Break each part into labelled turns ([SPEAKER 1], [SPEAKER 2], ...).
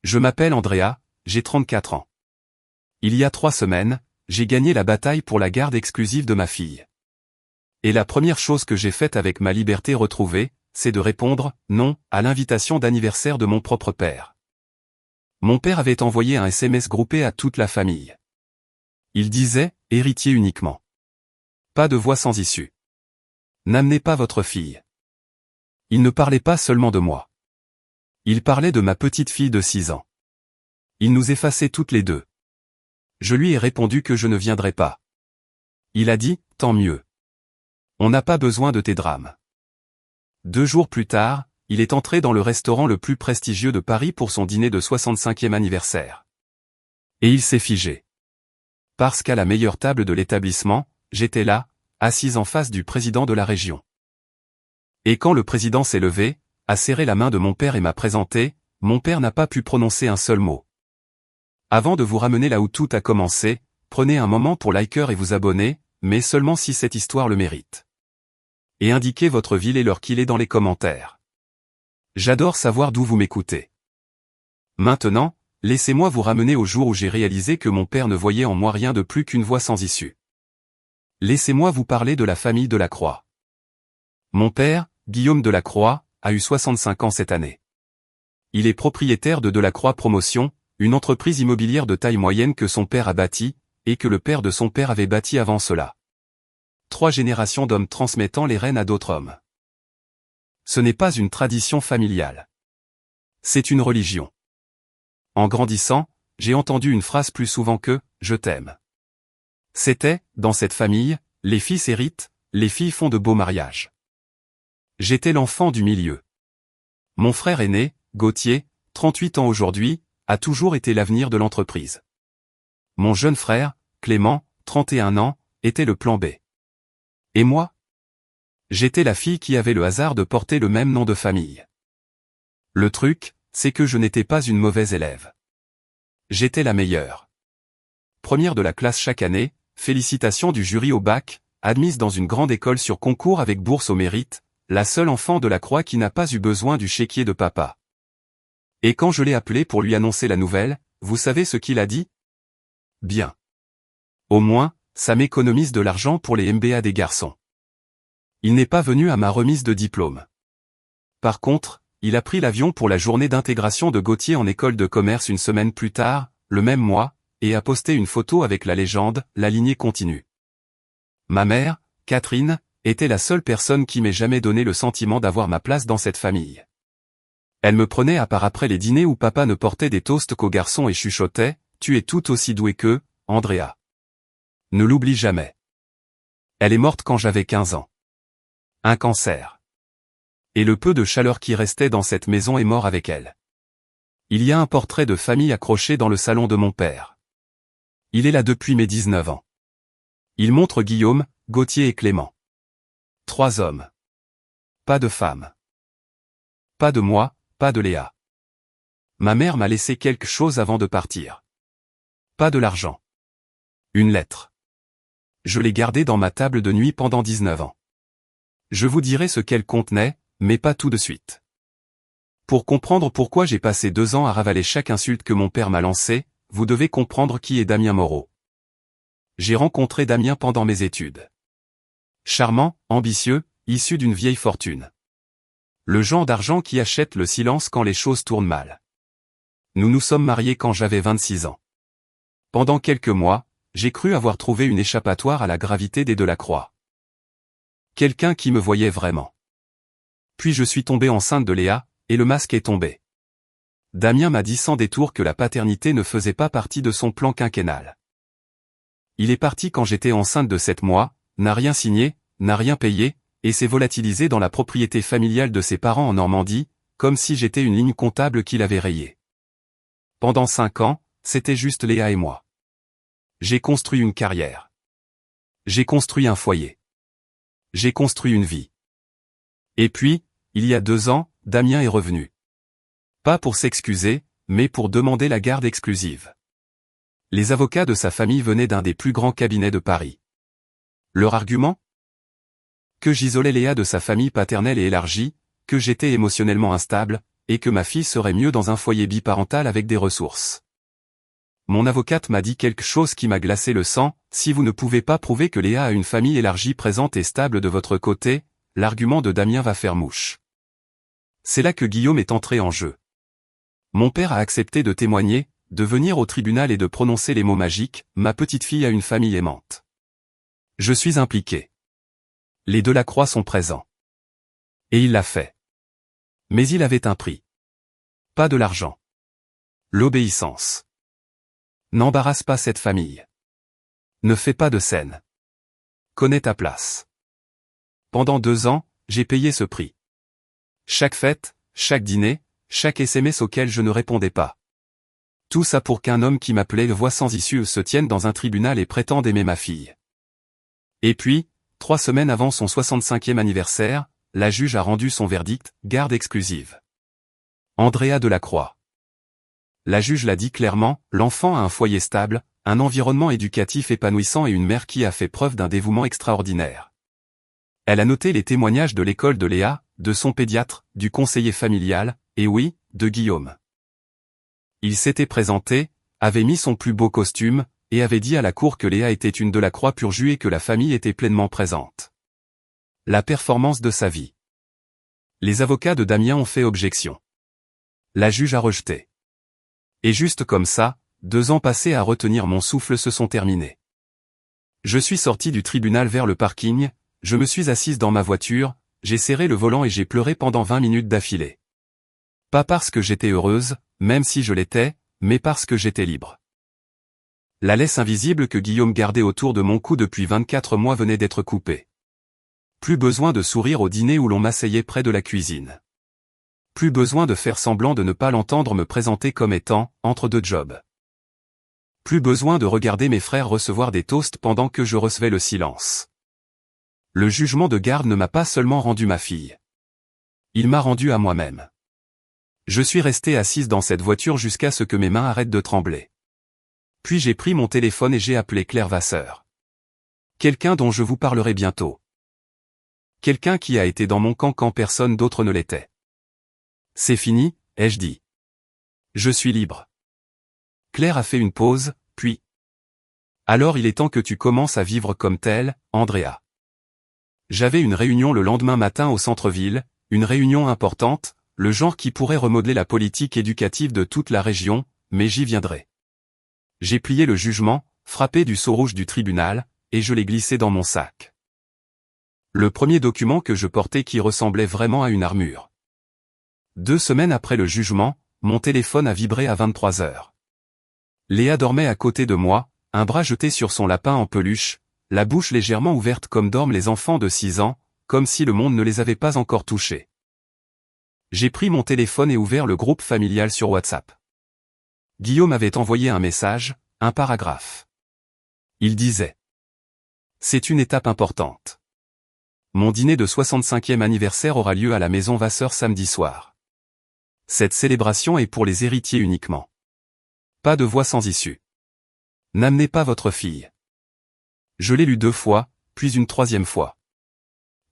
[SPEAKER 1] Je m'appelle Andrea, j'ai 34 ans. Il y a 3 semaines, j'ai gagné la bataille pour la garde exclusive de ma fille. Et la première chose que j'ai faite avec ma liberté retrouvée, c'est de répondre « non » à l'invitation d'anniversaire de mon propre père. Mon père avait envoyé un SMS groupé à toute la famille. Il disait « héritier uniquement. Pas de voix sans issue. N'amenez pas votre fille. » Il ne parlait pas seulement de moi. Il parlait de ma petite fille de 6 ans. Il nous effaçait toutes les deux. Je lui ai répondu que je ne viendrais pas. Il a dit « tant mieux. On n'a pas besoin de tes drames. » 2 jours plus tard, il est entré dans le restaurant le plus prestigieux de Paris pour son dîner de 65e anniversaire. Et il s'est figé. Parce qu'à la meilleure table de l'établissement, j'étais là, assise en face du président de la région. Et quand le président s'est levé, a serré la main de mon père et m'a présenté, mon père n'a pas pu prononcer un seul mot. Avant de vous ramener là où tout a commencé, prenez un moment pour liker et vous abonner, mais seulement si cette histoire le mérite. Et indiquez votre ville et l'heure qu'il est dans les commentaires. J'adore savoir d'où vous m'écoutez. Maintenant, laissez-moi vous ramener au jour où j'ai réalisé que mon père ne voyait en moi rien de plus qu'une voie sans issue. Laissez-moi vous parler de la famille Delacroix. Mon père, Guillaume Delacroix, a eu 65 ans cette année. Il est propriétaire de Delacroix Promotion, une entreprise immobilière de taille moyenne que son père a bâtie, et que le père de son père avait bâti avant cela. 3 générations d'hommes transmettant les rênes à d'autres hommes. Ce n'est pas une tradition familiale. C'est une religion. En grandissant, j'ai entendu une phrase plus souvent que « je t'aime ». C'était, dans cette famille, les fils héritent, les filles font de beaux mariages. J'étais l'enfant du milieu. Mon frère aîné, Gauthier, 38 ans aujourd'hui, a toujours été l'avenir de l'entreprise. Mon jeune frère, Clément, 31 ans, était le plan B. Et moi? J'étais la fille qui avait le hasard de porter le même nom de famille. Le truc, c'est que je n'étais pas une mauvaise élève. J'étais la meilleure. Première de la classe chaque année, félicitations du jury au bac, admise dans une grande école sur concours avec bourse au mérite, la seule enfant Delacroix qui n'a pas eu besoin du chéquier de papa. Et quand je l'ai appelé pour lui annoncer la nouvelle, vous savez ce qu'il a dit? Bien. Au moins, ça m'économise de l'argent pour les MBA des garçons. Il n'est pas venu à ma remise de diplôme. Par contre, il a pris l'avion pour la journée d'intégration de Gauthier en école de commerce une semaine plus tard, le même mois, et a posté une photo avec la légende « La lignée continue ». Ma mère, Catherine, était la seule personne qui m'ait jamais donné le sentiment d'avoir ma place dans cette famille. Elle me prenait à part après les dîners où papa ne portait des toasts qu'aux garçons et chuchotait « Tu es tout aussi doué que, Andrea. » Ne l'oublie jamais. Elle est morte quand j'avais 15 ans. Un cancer. Et le peu de chaleur qui restait dans cette maison est mort avec elle. Il y a un portrait de famille accroché dans le salon de mon père. Il est là depuis mes 19 ans. Il montre Guillaume, Gauthier et Clément. 3 hommes. Pas de femme. Pas de moi, pas de Léa. Ma mère m'a laissé quelque chose avant de partir. Pas de l'argent. Une lettre. Je l'ai gardée dans ma table de nuit pendant 19 ans. Je vous dirai ce qu'elle contenait, mais pas tout de suite. Pour comprendre pourquoi j'ai passé 2 ans à ravaler chaque insulte que mon père m'a lancée, vous devez comprendre qui est Damien Moreau. J'ai rencontré Damien pendant mes études. Charmant, ambitieux, issu d'une vieille fortune. Le genre d'argent qui achète le silence quand les choses tournent mal. Nous nous sommes mariés quand j'avais 26 ans. Pendant quelques mois, j'ai cru avoir trouvé une échappatoire à la gravité des Delacroix. Quelqu'un qui me voyait vraiment. Puis je suis tombé enceinte de Léa, et le masque est tombé. Damien m'a dit sans détour que la paternité ne faisait pas partie de son plan quinquennal. Il est parti quand j'étais enceinte de 7 mois, n'a rien signé, n'a rien payé, et s'est volatilisé dans la propriété familiale de ses parents en Normandie, comme si j'étais une ligne comptable qu'il avait rayée. Pendant 5 ans, c'était juste Léa et moi. J'ai construit une carrière. J'ai construit un foyer. J'ai construit une vie. Et puis, il y a 2 ans, Damien est revenu. Pas pour s'excuser, mais pour demander la garde exclusive. Les avocats de sa famille venaient d'un des plus grands cabinets de Paris. Leur argument? Que j'isolais Léa de sa famille paternelle et élargie, que j'étais émotionnellement instable, et que ma fille serait mieux dans un foyer biparental avec des ressources. Mon avocate m'a dit quelque chose qui m'a glacé le sang: si vous ne pouvez pas prouver que Léa a une famille élargie, présente et stable de votre côté, l'argument de Damien va faire mouche. C'est là que Guillaume est entré en jeu. Mon père a accepté de témoigner, de venir au tribunal et de prononcer les mots magiques: ma petite fille a une famille aimante. Je suis impliqué. Les Delacroix sont présents. Et il l'a fait. Mais il avait un prix. Pas de l'argent. L'obéissance. N'embarrasse pas cette famille. Ne fais pas de scène. Connais ta place. Pendant 2 ans, j'ai payé ce prix. Chaque fête, chaque dîner, chaque SMS auquel je ne répondais pas. Tout ça pour qu'un homme qui m'appelait voix sans issue se tienne dans un tribunal et prétende aimer ma fille. Et puis, 3 semaines avant son 65e anniversaire, la juge a rendu son verdict: garde exclusive. Andrea Delacroix. La juge l'a dit clairement, l'enfant a un foyer stable, un environnement éducatif épanouissant et une mère qui a fait preuve d'un dévouement extraordinaire. Elle a noté les témoignages de l'école de Léa, de son pédiatre, du conseiller familial, et oui, de Guillaume. Il s'était présenté, avait mis son plus beau costume, et avait dit à la cour que Léa était une Delacroix pur jus et que la famille était pleinement présente. La performance de sa vie. Les avocats de Damien ont fait objection. La juge a rejeté. Et juste comme ça, 2 ans passés à retenir mon souffle se sont terminés. Je suis sorti du tribunal vers le parking, je me suis assise dans ma voiture, j'ai serré le volant et j'ai pleuré pendant 20 minutes d'affilée. Pas parce que j'étais heureuse, même si je l'étais, mais parce que j'étais libre. La laisse invisible que Guillaume gardait autour de mon cou depuis 24 mois venait d'être coupée. Plus besoin de sourire au dîner où l'on m'asseyait près de la cuisine. Plus besoin de faire semblant de ne pas l'entendre me présenter comme étant, entre 2 jobs. Plus besoin de regarder mes frères recevoir des toasts pendant que je recevais le silence. Le jugement de garde ne m'a pas seulement rendu ma fille. Il m'a rendu à moi-même. Je suis restée assise dans cette voiture jusqu'à ce que mes mains arrêtent de trembler. Puis j'ai pris mon téléphone et j'ai appelé Claire Vasseur. Quelqu'un dont je vous parlerai bientôt. Quelqu'un qui a été dans mon camp quand personne d'autre ne l'était. C'est fini, ai-je dit. Je suis libre. Claire a fait une pause, puis. Alors il est temps que tu commences à vivre comme telle, Andrea. J'avais une réunion le lendemain matin au centre-ville, une réunion importante, le genre qui pourrait remodeler la politique éducative de toute la région, mais j'y viendrai. J'ai plié le jugement, frappé du sceau rouge du tribunal, et je l'ai glissé dans mon sac. Le premier document que je portais qui ressemblait vraiment à une armure. 2 semaines après le jugement, mon téléphone a vibré à 23 heures. Léa dormait à côté de moi, un bras jeté sur son lapin en peluche, la bouche légèrement ouverte comme dorment les enfants de 6 ans, comme si le monde ne les avait pas encore touchés. J'ai pris mon téléphone et ouvert le groupe familial sur WhatsApp. Guillaume avait envoyé un message, un paragraphe. Il disait: c'est une étape importante. Mon dîner de 65e anniversaire aura lieu à la maison Vasseur samedi soir. Cette célébration est pour les héritiers uniquement. Pas de voix sans issue. N'amenez pas votre fille. Je l'ai lu 2 fois, puis une 3e fois.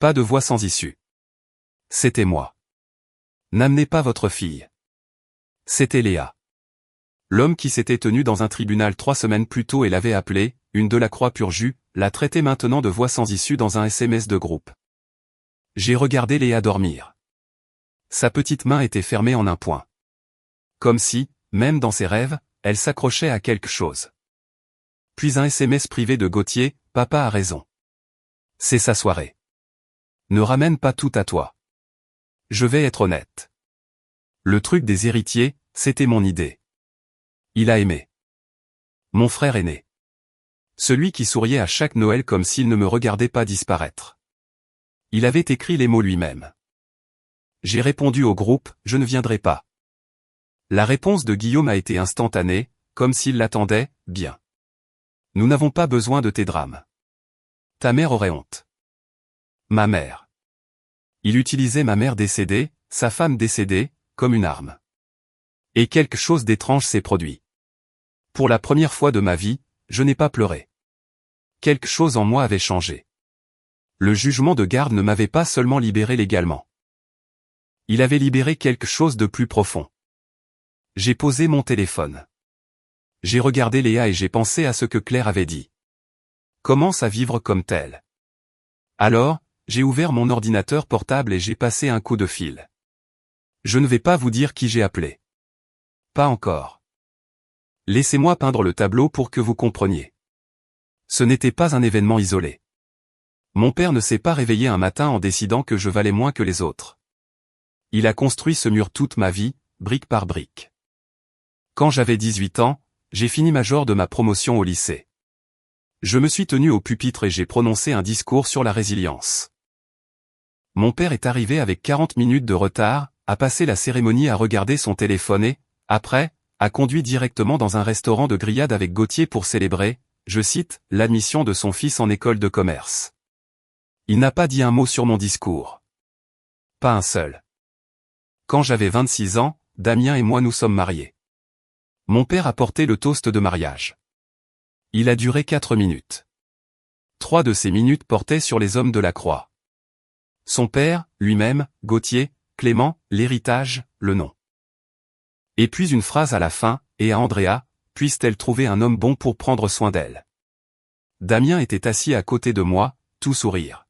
[SPEAKER 1] Pas de voix sans issue. C'était moi. N'amenez pas votre fille. C'était Léa. L'homme qui s'était tenu dans un tribunal 3 semaines plus tôt et l'avait appelée, une Delacroix pur jus, la traitait maintenant de voix sans issue dans un SMS de groupe. J'ai regardé Léa dormir. Sa petite main était fermée en un point. Comme si, même dans ses rêves, elle s'accrochait à quelque chose. Puis un SMS privé de Gauthier: papa a raison. C'est sa soirée. Ne ramène pas tout à toi. Je vais être honnête. Le truc des héritiers, c'était mon idée. Il a aimé. Mon frère aîné. Celui qui souriait à chaque Noël comme s'il ne me regardait pas disparaître. Il avait écrit les mots lui-même. J'ai répondu au groupe: je ne viendrai pas. La réponse de Guillaume a été instantanée, comme s'il l'attendait: bien. Nous n'avons pas besoin de tes drames. Ta mère aurait honte. Ma mère. Il utilisait ma mère décédée, sa femme décédée, comme une arme. Et quelque chose d'étrange s'est produit. Pour la première fois de ma vie, je n'ai pas pleuré. Quelque chose en moi avait changé. Le jugement de garde ne m'avait pas seulement libéré légalement. Il avait libéré quelque chose de plus profond. J'ai posé mon téléphone. J'ai regardé Léa et j'ai pensé à ce que Claire avait dit. Commence à vivre comme tel. Alors, j'ai ouvert mon ordinateur portable et j'ai passé un coup de fil. Je ne vais pas vous dire qui j'ai appelé. Pas encore. Laissez-moi peindre le tableau pour que vous compreniez. Ce n'était pas un événement isolé. Mon père ne s'est pas réveillé un matin en décidant que je valais moins que les autres. Il a construit ce mur toute ma vie, brique par brique. Quand j'avais 18 ans, j'ai fini major de ma promotion au lycée. Je me suis tenu au pupitre et j'ai prononcé un discours sur la résilience. Mon père est arrivé avec 40 minutes de retard, a passé la cérémonie à regarder son téléphone et, après, a conduit directement dans un restaurant de grillade avec Gauthier pour célébrer, je cite, l'admission de son fils en école de commerce. Il n'a pas dit un mot sur mon discours. Pas un seul. Quand j'avais 26 ans, Damien et moi nous sommes mariés. Mon père a porté le toast de mariage. Il a duré 4 minutes. 3 de ces minutes portaient sur les hommes de la croix. Son père, lui-même, Gauthier, Clément, l'héritage, le nom. Et puis une phrase à la fin, et à Andrea, puisse-t-elle trouver un homme bon pour prendre soin d'elle. Damien était assis à côté de moi, tout sourire.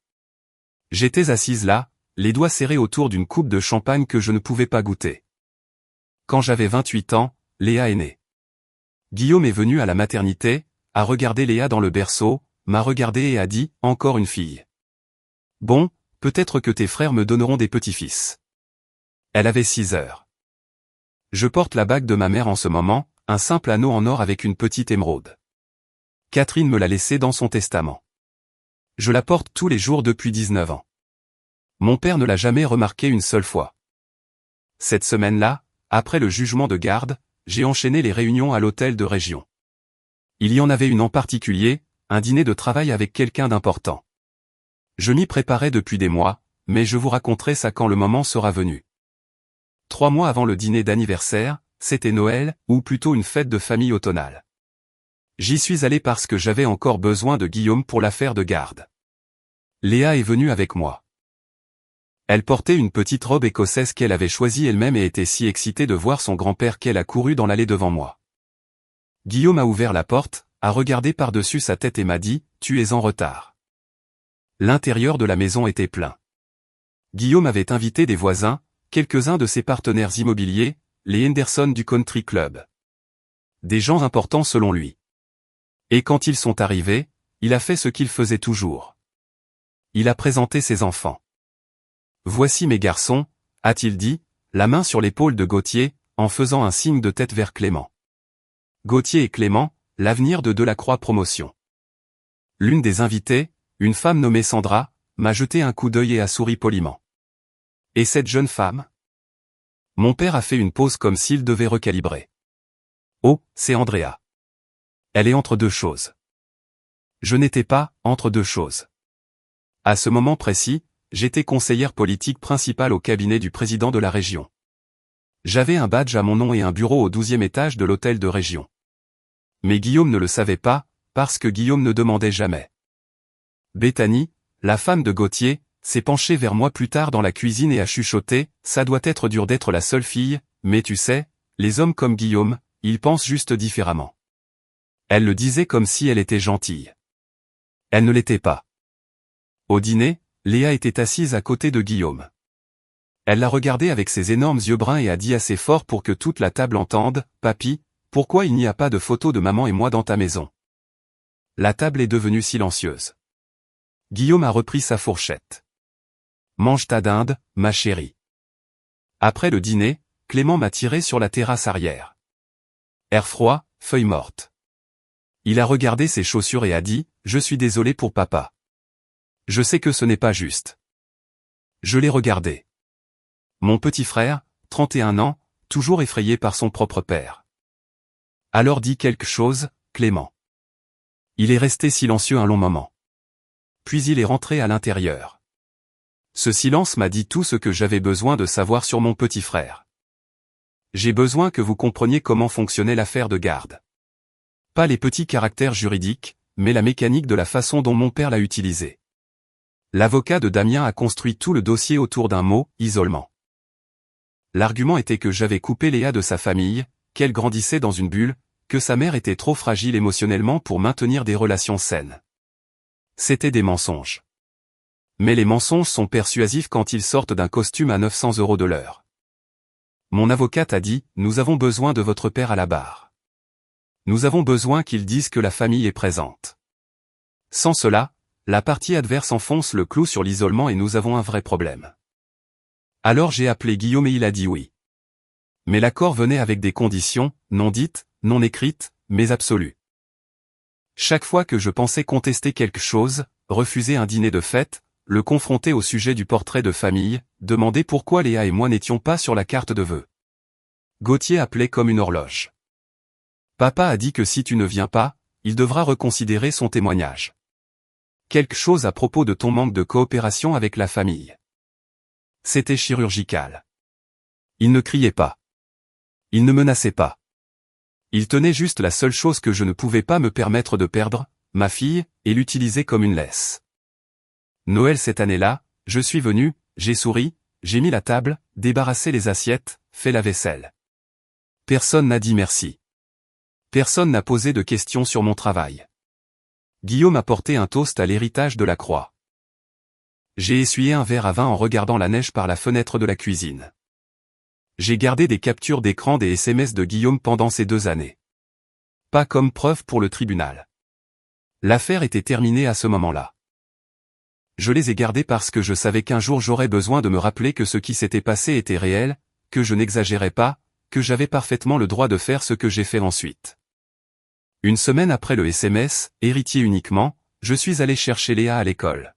[SPEAKER 1] J'étais assise là, les doigts serrés autour d'une coupe de champagne que je ne pouvais pas goûter. Quand j'avais 28 ans, Léa est née. Guillaume est venu à la maternité, a regardé Léa dans le berceau, m'a regardé et a dit « Encore une fille. Bon, peut-être que tes frères me donneront des petits-fils. » Elle avait 6 heures. Je porte la bague de ma mère en ce moment, un simple anneau en or avec une petite émeraude. Catherine me l'a laissé dans son testament. Je la porte tous les jours depuis 19 ans. Mon père ne l'a jamais remarqué une seule fois. Cette semaine-là, après le jugement de garde, j'ai enchaîné les réunions à l'hôtel de région. Il y en avait une en particulier, un dîner de travail avec quelqu'un d'important. Je m'y préparais depuis des mois, mais je vous raconterai ça quand le moment sera venu. 3 mois avant le dîner d'anniversaire, c'était Noël, ou plutôt une fête de famille automnale. J'y suis allé parce que j'avais encore besoin de Guillaume pour l'affaire de garde. Léa est venue avec moi. Elle portait une petite robe écossaise qu'elle avait choisie elle-même et était si excitée de voir son grand-père qu'elle a couru dans l'allée devant moi. Guillaume a ouvert la porte, a regardé par-dessus sa tête et m'a dit « Tu es en retard ». L'intérieur de la maison était plein. Guillaume avait invité des voisins, quelques-uns de ses partenaires immobiliers, les Henderson du Country Club. Des gens importants selon lui. Et quand ils sont arrivés, il a fait ce qu'il faisait toujours. Il a présenté ses enfants. « Voici mes garçons », a-t-il dit, la main sur l'épaule de Gauthier, en faisant un signe de tête vers Clément. Gauthier et Clément, l'avenir de Delacroix Promotion. L'une des invitées, une femme nommée Sandra, m'a jeté un coup d'œil et a souri poliment. Et cette jeune femme? Mon père a fait une pause comme s'il devait recalibrer. Oh, c'est Andrea. Elle est entre deux choses. Je n'étais pas entre deux choses. À ce moment précis, j'étais conseillère politique principale au cabinet du président de la région. J'avais un badge à mon nom et un bureau au 12e étage de l'hôtel de région. Mais Guillaume ne le savait pas, parce que Guillaume ne demandait jamais. Bethany, la femme de Gauthier, s'est penchée vers moi plus tard dans la cuisine et a chuchoté « Ça doit être dur d'être la seule fille, mais tu sais, les hommes comme Guillaume, ils pensent juste différemment. » Elle le disait comme si elle était gentille. Elle ne l'était pas. Au dîner, Léa était assise à côté de Guillaume. Elle l'a regardé avec ses énormes yeux bruns et a dit assez fort pour que toute la table entende « Papy, pourquoi il n'y a pas de photo de maman et moi dans ta maison ?» La table est devenue silencieuse. Guillaume a repris sa fourchette. « Mange ta dinde, ma chérie. » Après le dîner, Clément m'a tiré sur la terrasse arrière. Air froid, feuille morte. Il a regardé ses chaussures et a dit « Je suis désolé pour papa. Je sais que ce n'est pas juste. » Je l'ai regardé. Mon petit frère, 31 ans, toujours effrayé par son propre père. Alors dit quelque chose, Clément. Il est resté silencieux un long moment. Puis il est rentré à l'intérieur. Ce silence m'a dit tout ce que j'avais besoin de savoir sur mon petit frère. J'ai besoin que vous compreniez comment fonctionnait l'affaire de garde. Pas les petits caractères juridiques, mais la mécanique de la façon dont mon père l'a utilisé. L'avocat de Damien a construit tout le dossier autour d'un mot, isolement. L'argument était que j'avais coupé Léa de sa famille, qu'elle grandissait dans une bulle, que sa mère était trop fragile émotionnellement pour maintenir des relations saines. C'était des mensonges. Mais les mensonges sont persuasifs quand ils sortent d'un costume à 900 € de l'heure. Mon avocate a dit, nous avons besoin de votre père à la barre. Nous avons besoin qu'il dise que la famille est présente. Sans cela, la partie adverse enfonce le clou sur l'isolement et nous avons un vrai problème. Alors j'ai appelé Guillaume et il a dit oui. Mais l'accord venait avec des conditions, non dites, non écrites, mais absolues. Chaque fois que je pensais contester quelque chose, refuser un dîner de fête, le confronter au sujet du portrait de famille, demander pourquoi Léa et moi n'étions pas sur la carte de vœux. Gauthier appelait comme une horloge. Papa a dit que si tu ne viens pas, il devra reconsidérer son témoignage. Quelque chose à propos de ton manque de coopération avec la famille. C'était chirurgical. Il ne criait pas. Il ne menaçait pas. Il tenait juste la seule chose que je ne pouvais pas me permettre de perdre, ma fille, et l'utiliser comme une laisse. Noël cette année-là, je suis venu, j'ai souri, j'ai mis la table, débarrassé les assiettes, fait la vaisselle. Personne n'a dit merci. Personne n'a posé de questions sur mon travail. Guillaume a porté un toast à l'héritage de la croix. J'ai essuyé un verre à vin en regardant la neige par la fenêtre de la cuisine. J'ai gardé des captures d'écran des SMS de Guillaume pendant ces 2 années. Pas comme preuve pour le tribunal. L'affaire était terminée à ce moment-là. Je les ai gardés parce que je savais qu'un jour j'aurais besoin de me rappeler que ce qui s'était passé était réel, que je n'exagérais pas, que j'avais parfaitement le droit de faire ce que j'ai fait ensuite. Une semaine après le SMS, héritier uniquement, je suis allé chercher Léa à l'école.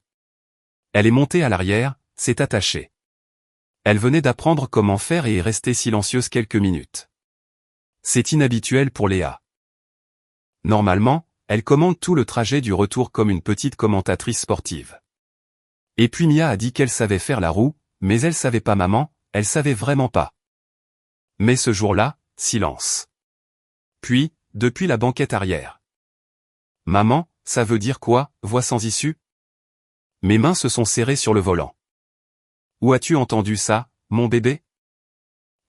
[SPEAKER 1] Elle est montée à l'arrière, s'est attachée. Elle venait d'apprendre comment faire et est restée silencieuse quelques minutes. C'est inhabituel pour Léa. Normalement, elle commande tout le trajet du retour comme une petite commentatrice sportive. Et puis Mia a dit qu'elle savait faire la roue, mais elle savait pas maman, elle savait vraiment pas. Mais ce jour-là, silence. Puis, depuis la banquette arrière. Maman, ça veut dire quoi, voix sans issue? Mes mains se sont serrées sur le volant. Où as-tu entendu ça, mon bébé?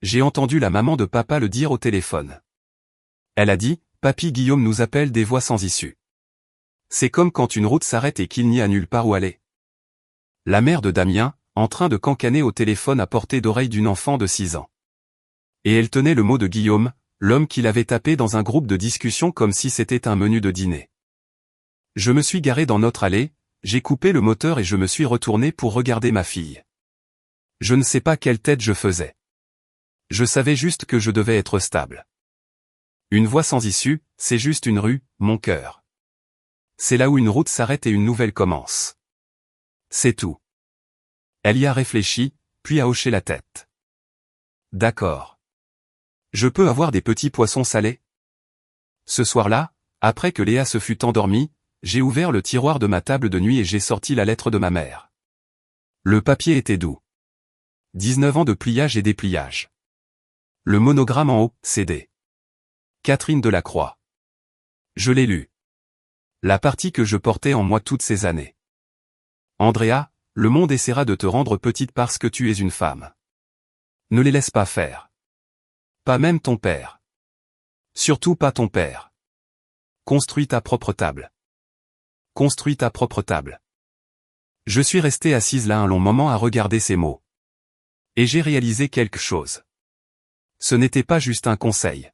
[SPEAKER 1] J'ai entendu la maman de papa le dire au téléphone. Elle a dit, Papy Guillaume nous appelle des voix sans issue. C'est comme quand une route s'arrête et qu'il n'y a nulle part où aller. La mère de Damien, en train de cancaner au téléphone à portée d'oreille d'une enfant de 6 ans. Et elle tenait le mot de Guillaume, l'homme qui l'avait tapé dans un groupe de discussion comme si c'était un menu de dîner. Je me suis garé dans notre allée, j'ai coupé le moteur et je me suis retourné pour regarder ma fille. Je ne sais pas quelle tête je faisais. Je savais juste que je devais être stable. Une voie sans issue, c'est juste une rue, mon cœur. C'est là où une route s'arrête et une nouvelle commence. C'est tout. Elle y a réfléchi, puis a hoché la tête. D'accord. Je peux avoir des petits poissons salés? Ce soir-là, après que Léa se fut endormie, j'ai ouvert le tiroir de ma table de nuit et j'ai sorti la lettre de ma mère. Le papier était doux. 19 ans de pliage et dépliage. Le monogramme en haut, CD. Catherine Delacroix. Je l'ai lu. La partie que je portais en moi toutes ces années. Andrea, le monde essaiera de te rendre petite parce que tu es une femme. Ne les laisse pas faire. Pas même ton père. Surtout pas ton père. Construis ta propre table. Construis ta propre table. Je suis restée assise là un long moment à regarder ces mots. Et j'ai réalisé quelque chose. Ce n'était pas juste un conseil.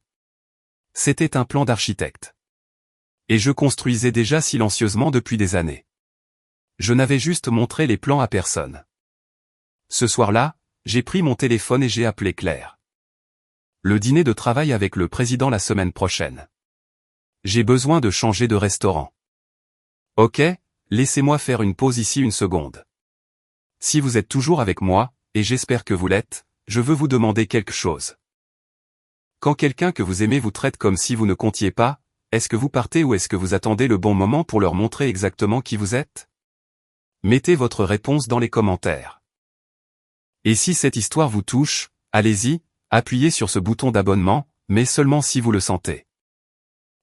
[SPEAKER 1] C'était un plan d'architecte. Et je construisais déjà silencieusement depuis des années. Je n'avais juste montré les plans à personne. Ce soir-là, j'ai pris mon téléphone et j'ai appelé Claire. Le dîner de travail avec le président la semaine prochaine. J'ai besoin de changer de restaurant. Ok, laissez-moi faire une pause ici une seconde. Si vous êtes toujours avec moi, et j'espère que vous l'êtes, je veux vous demander quelque chose. Quand quelqu'un que vous aimez vous traite comme si vous ne comptiez pas, est-ce que vous partez ou est-ce que vous attendez le bon moment pour leur montrer exactement qui vous êtes? Mettez votre réponse dans les commentaires. Et si cette histoire vous touche, allez-y, appuyez sur ce bouton d'abonnement, mais seulement si vous le sentez.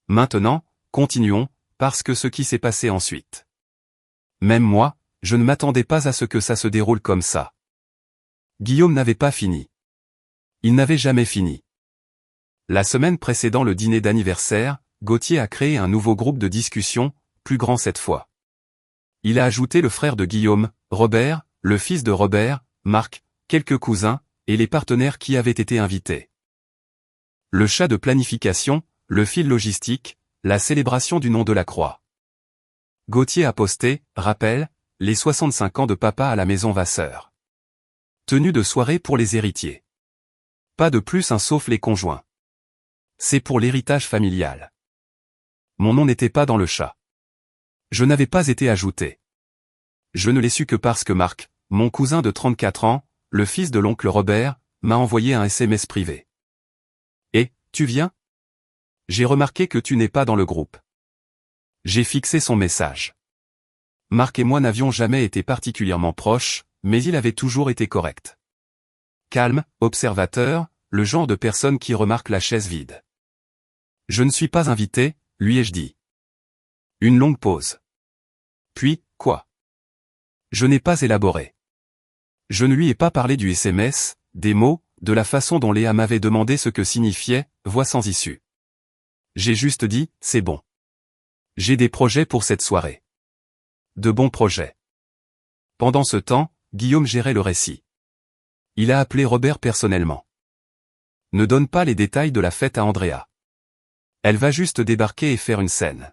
[SPEAKER 1] Maintenant, continuons, parce que ce qui s'est passé ensuite. Même moi, je ne m'attendais pas à ce que ça se déroule comme ça. Guillaume n'avait pas fini. Il n'avait jamais fini. La semaine précédant le dîner d'anniversaire, Gauthier a créé un nouveau groupe de discussion, plus grand cette fois. Il a ajouté le frère de Guillaume, Robert, le fils de Robert, Marc, quelques cousins, et les partenaires qui avaient été invités. Le chat de planification, le fil logistique, la célébration du nom de la croix. Gauthier a posté, rappel, les 65 ans de papa à la maison Vasseur. Tenue de soirée pour les héritiers. Pas de plus sauf les conjoints. C'est pour l'héritage familial. Mon nom n'était pas dans le chat. Je n'avais pas été ajouté. Je ne l'ai su que parce que Marc, mon cousin de 34 ans, le fils de l'oncle Robert, m'a envoyé un SMS privé. Et, tu viens? J'ai remarqué que tu n'es pas dans le groupe. J'ai fixé son message. Marc et moi n'avions jamais été particulièrement proches, mais il avait toujours été correct. Calme, observateur, le genre de personne qui remarque la chaise vide. Je ne suis pas invité, lui ai-je dit. Une longue pause. Puis, quoi? Je n'ai pas élaboré. Je ne lui ai pas parlé du SMS, des mots, de la façon dont Léa m'avait demandé ce que signifiait « voix sans issue ». J'ai juste dit « c'est bon. J'ai des projets pour cette soirée. » De bons projets. Pendant ce temps, Guillaume gérait le récit. Il a appelé Robert personnellement. Ne donne pas les détails de la fête à Andrea. Elle va juste débarquer et faire une scène.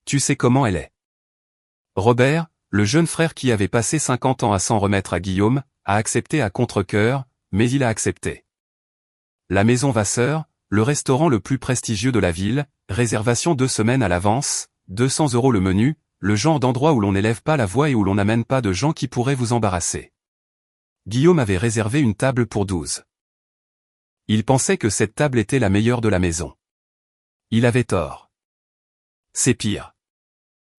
[SPEAKER 1] Tu sais comment elle est. Robert, le jeune frère qui avait passé 50 ans à s'en remettre à Guillaume, a accepté à contre-cœur, mais il a accepté. La maison Vasseur, le restaurant le plus prestigieux de la ville, réservation 2 semaines à l'avance, 200 € le menu, le genre d'endroit où l'on n'élève pas la voix et où l'on n'amène pas de gens qui pourraient vous embarrasser. Guillaume avait réservé une table pour 12. Il pensait que cette table était la meilleure de la maison. Il avait tort. C'est pire.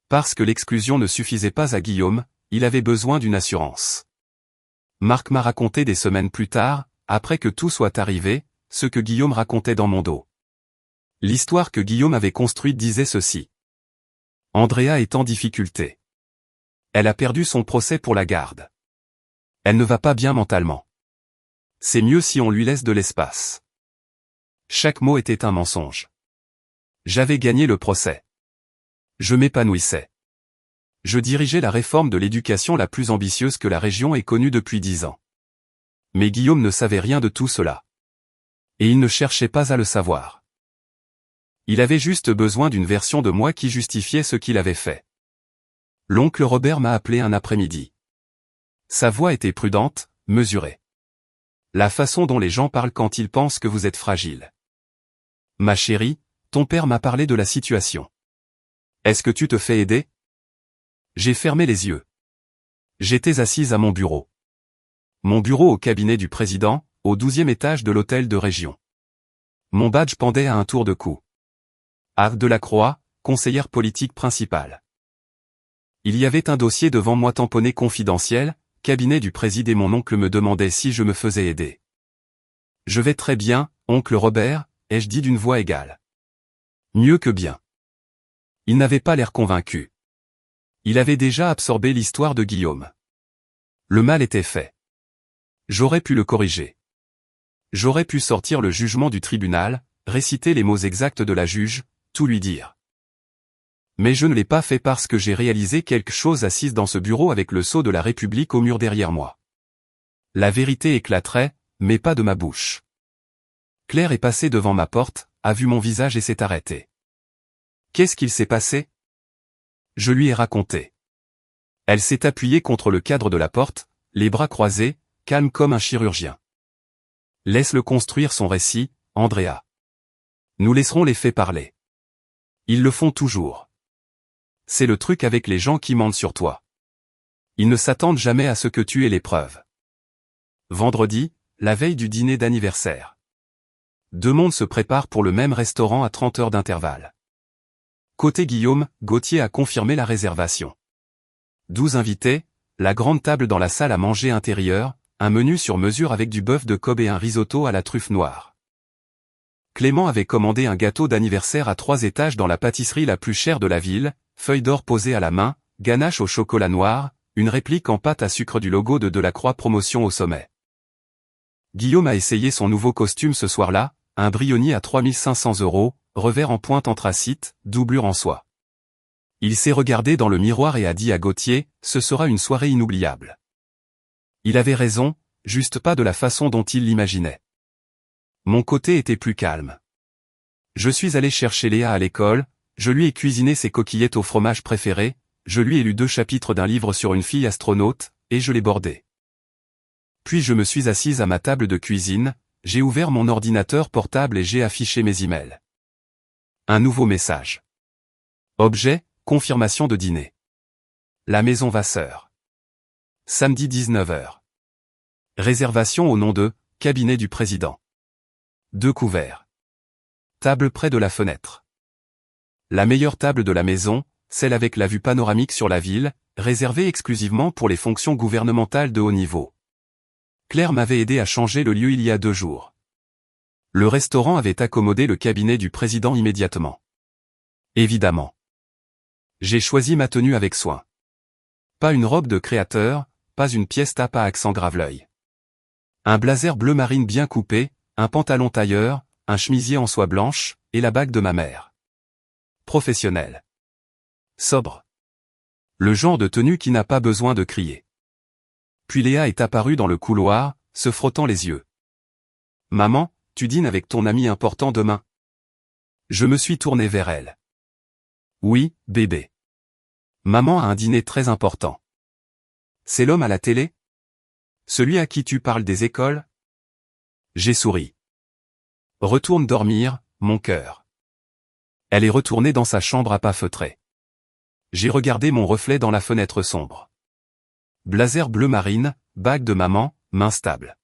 [SPEAKER 1] Parce que l'exclusion ne suffisait pas à Guillaume, il avait besoin d'une assurance. Marc m'a raconté des semaines plus tard, après que tout soit arrivé, ce que Guillaume racontait dans mon dos. L'histoire que Guillaume avait construite disait ceci. Andrea est en difficulté. Elle a perdu son procès pour la garde. Elle ne va pas bien mentalement. C'est mieux si on lui laisse de l'espace. Chaque mot était un mensonge. J'avais gagné le procès. Je m'épanouissais. Je dirigeais la réforme de l'éducation la plus ambitieuse que la région ait connue depuis 10 ans. Mais Guillaume ne savait rien de tout cela. Et il ne cherchait pas à le savoir. Il avait juste besoin d'une version de moi qui justifiait ce qu'il avait fait. L'oncle Robert m'a appelé un après-midi. Sa voix était prudente, mesurée. La façon dont les gens parlent quand ils pensent que vous êtes fragile. Ma chérie, ton père m'a parlé de la situation. Est-ce que tu te fais aider? J'ai fermé les yeux. J'étais assise à mon bureau. Mon bureau au cabinet du président, au 12e étage de l'hôtel de région. Mon badge pendait à un tour de cou. Ave Delacroix, conseillère politique principale. Il y avait un dossier devant moi tamponné confidentiel, cabinet du président et mon oncle me demandait si je me faisais aider. Je vais très bien, oncle Robert, ai-je dit d'une voix égale. Mieux que bien. Il n'avait pas l'air convaincu. Il avait déjà absorbé l'histoire de Guillaume. Le mal était fait. J'aurais pu le corriger. J'aurais pu sortir le jugement du tribunal, réciter les mots exacts de la juge, tout lui dire. Mais je ne l'ai pas fait parce que j'ai réalisé quelque chose assise dans ce bureau avec le sceau de la République au mur derrière moi. La vérité éclaterait, mais pas de ma bouche. Claire est passée devant ma porte, a vu mon visage et s'est arrêtée. Qu'est-ce qu'il s'est passé? Je lui ai raconté. Elle s'est appuyée contre le cadre de la porte, les bras croisés, calme comme un chirurgien. Laisse-le construire son récit, Andrea. Nous laisserons les faits parler. Ils le font toujours. C'est le truc avec les gens qui mentent sur toi. Ils ne s'attendent jamais à ce que tu aies les preuves. Vendredi, la veille du dîner d'anniversaire. Deux mondes se préparent pour le même restaurant à 30 heures d'intervalle. Côté Guillaume, Gauthier a confirmé la réservation. 12 invités, la grande table dans la salle à manger intérieure, un menu sur mesure avec du bœuf de Kobe et un risotto à la truffe noire. Clément avait commandé un gâteau d'anniversaire à 3 étages dans la pâtisserie la plus chère de la ville, feuille d'or posée à la main, ganache au chocolat noir, une réplique en pâte à sucre du logo de Delacroix Promotion au sommet. Guillaume a essayé son nouveau costume ce soir-là, un Brioni à 3500 €, revers en pointe anthracite, doublure en soie. Il s'est regardé dans le miroir et a dit à Gauthier, ce sera une soirée inoubliable. Il avait raison, juste pas de la façon dont il l'imaginait. Mon côté était plus calme. Je suis allé chercher Léa à l'école, je lui ai cuisiné ses coquillettes au fromage préféré, je lui ai lu 2 chapitres d'un livre sur une fille astronaute, et je l'ai bordée. Puis je me suis assise à ma table de cuisine, j'ai ouvert mon ordinateur portable et j'ai affiché mes emails. Un nouveau message. Objet, confirmation de dîner. La maison Vasseur. Samedi 19h. Réservation au nom de cabinet du président. 2 couverts. Table près de la fenêtre. La meilleure table de la maison, celle avec la vue panoramique sur la ville, réservée exclusivement pour les fonctions gouvernementales de haut niveau. Claire m'avait aidé à changer le lieu il y a 2 jours. Le restaurant avait accommodé le cabinet du président immédiatement. Évidemment. J'ai choisi ma tenue avec soin. Pas une robe de créateur, pas une pièce tape à accent grave-l'œil. Un blazer bleu marine bien coupé, un pantalon tailleur, un chemisier en soie blanche, et la bague de ma mère. Professionnel. Sobre. Le genre de tenue qui n'a pas besoin de crier. Puis Léa est apparue dans le couloir, se frottant les yeux. « Maman, tu dînes avec ton ami important demain ?» Je me suis tourné vers elle. « Oui, bébé. Maman a un dîner très important. » « C'est l'homme à la télé ? Celui à qui tu parles des écoles ?» J'ai souri. « Retourne dormir, mon cœur. » Elle est retournée dans sa chambre à pas feutrés. J'ai regardé mon reflet dans la fenêtre sombre. Blazer bleu marine, bague de maman, main stable.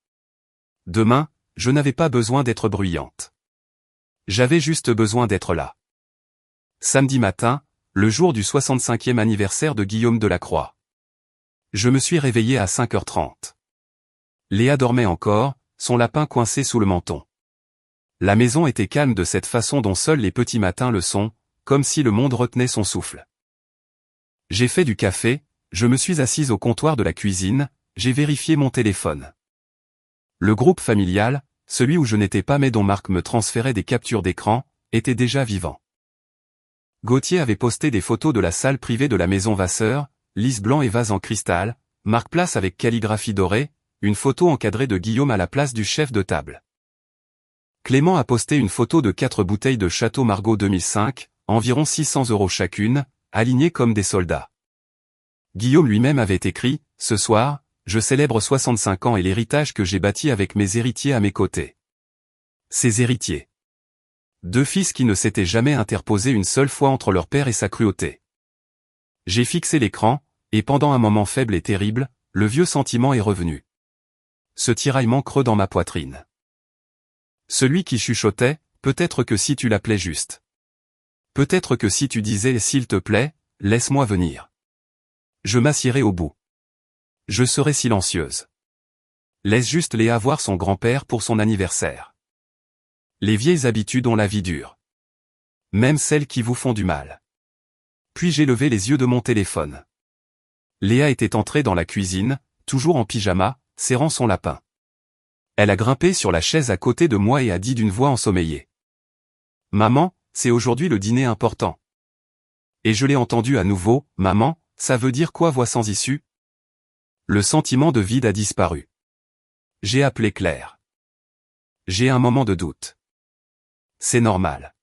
[SPEAKER 1] Demain, je n'avais pas besoin d'être bruyante. J'avais juste besoin d'être là. Samedi matin, le jour du 65e anniversaire de Guillaume Delacroix. Je me suis réveillé à 5h30. Léa dormait encore, son lapin coincé sous le menton. La maison était calme de cette façon dont seuls les petits matins le sont, comme si le monde retenait son souffle. J'ai fait du café, je me suis assise au comptoir de la cuisine, j'ai vérifié mon téléphone. Le groupe familial, celui où je n'étais pas mais dont Marc me transférait des captures d'écran, était déjà vivant. Gauthier avait posté des photos de la salle privée de la maison Vasseur, lys blanc et vase en cristal, Marc place avec calligraphie dorée, une photo encadrée de Guillaume à la place du chef de table. Clément a posté une photo de 4 bouteilles de Château Margaux 2005, environ 600 € chacune, alignées comme des soldats. Guillaume lui-même avait écrit, « Ce soir, je célèbre 65 ans et l'héritage que j'ai bâti avec mes héritiers à mes côtés. » Ses héritiers. 2 fils qui ne s'étaient jamais interposés une seule fois entre leur père et sa cruauté. J'ai fixé l'écran, et pendant un moment faible et terrible, le vieux sentiment est revenu. Ce tiraillement creux dans ma poitrine. Celui qui chuchotait, peut-être que si tu l'appelais juste. Peut-être que si tu disais « S'il te plaît, laisse-moi venir. » Je m'assierai au bout. Je serai silencieuse. Laisse juste Léa voir son grand-père pour son anniversaire. Les vieilles habitudes ont la vie dure. Même celles qui vous font du mal. Puis j'ai levé les yeux de mon téléphone. Léa était entrée dans la cuisine, toujours en pyjama, serrant son lapin. Elle a grimpé sur la chaise à côté de moi et a dit d'une voix ensommeillée. « Maman, c'est aujourd'hui le dîner important. » Et je l'ai entendu à nouveau, « Maman, ça veut dire quoi voix sans issue ?» Le sentiment de vide a disparu. J'ai appelé Claire. J'ai un moment de doute. C'est normal.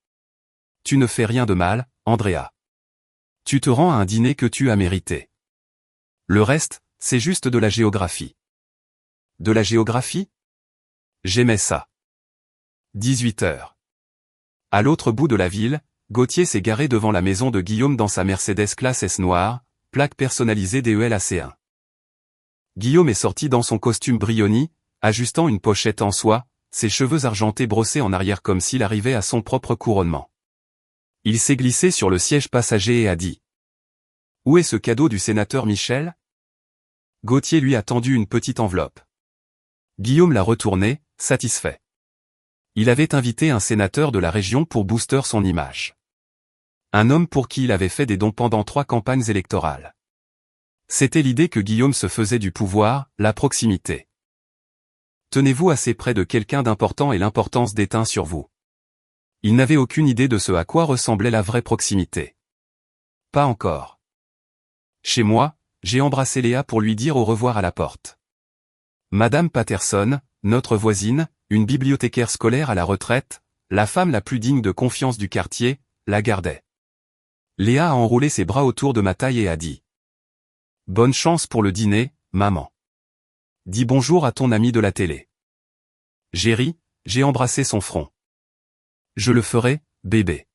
[SPEAKER 1] Tu ne fais rien de mal, Andrea. Tu te rends à un dîner que tu as mérité. Le reste, c'est juste de la géographie. De la géographie ? J'aimais ça. 18h. À l'autre bout de la ville, Gauthier s'est garé devant la maison de Guillaume dans sa Mercedes classe S noire, plaque personnalisée DEL-AC1. Guillaume est sorti dans son costume Brioni, ajustant une pochette en soie, ses cheveux argentés brossés en arrière comme s'il arrivait à son propre couronnement. Il s'est glissé sur le siège passager et a dit « Où est ce cadeau du sénateur Michel ?» Gauthier lui a tendu une petite enveloppe. Guillaume l'a retournée, satisfait. Il avait invité un sénateur de la région pour booster son image. Un homme pour qui il avait fait des dons pendant 3 campagnes électorales. C'était l'idée que Guillaume se faisait du pouvoir, la proximité. Tenez-vous assez près de quelqu'un d'important et l'importance déteint sur vous. Il n'avait aucune idée de ce à quoi ressemblait la vraie proximité. Pas encore. Chez moi, j'ai embrassé Léa pour lui dire au revoir à la porte. Madame Patterson, notre voisine, une bibliothécaire scolaire à la retraite, la femme la plus digne de confiance du quartier, la gardait. Léa a enroulé ses bras autour de ma taille et a dit « Bonne chance pour le dîner, maman. Dis bonjour à ton ami de la télé. » J'ai ri, j'ai embrassé son front. « Je le ferai, bébé. »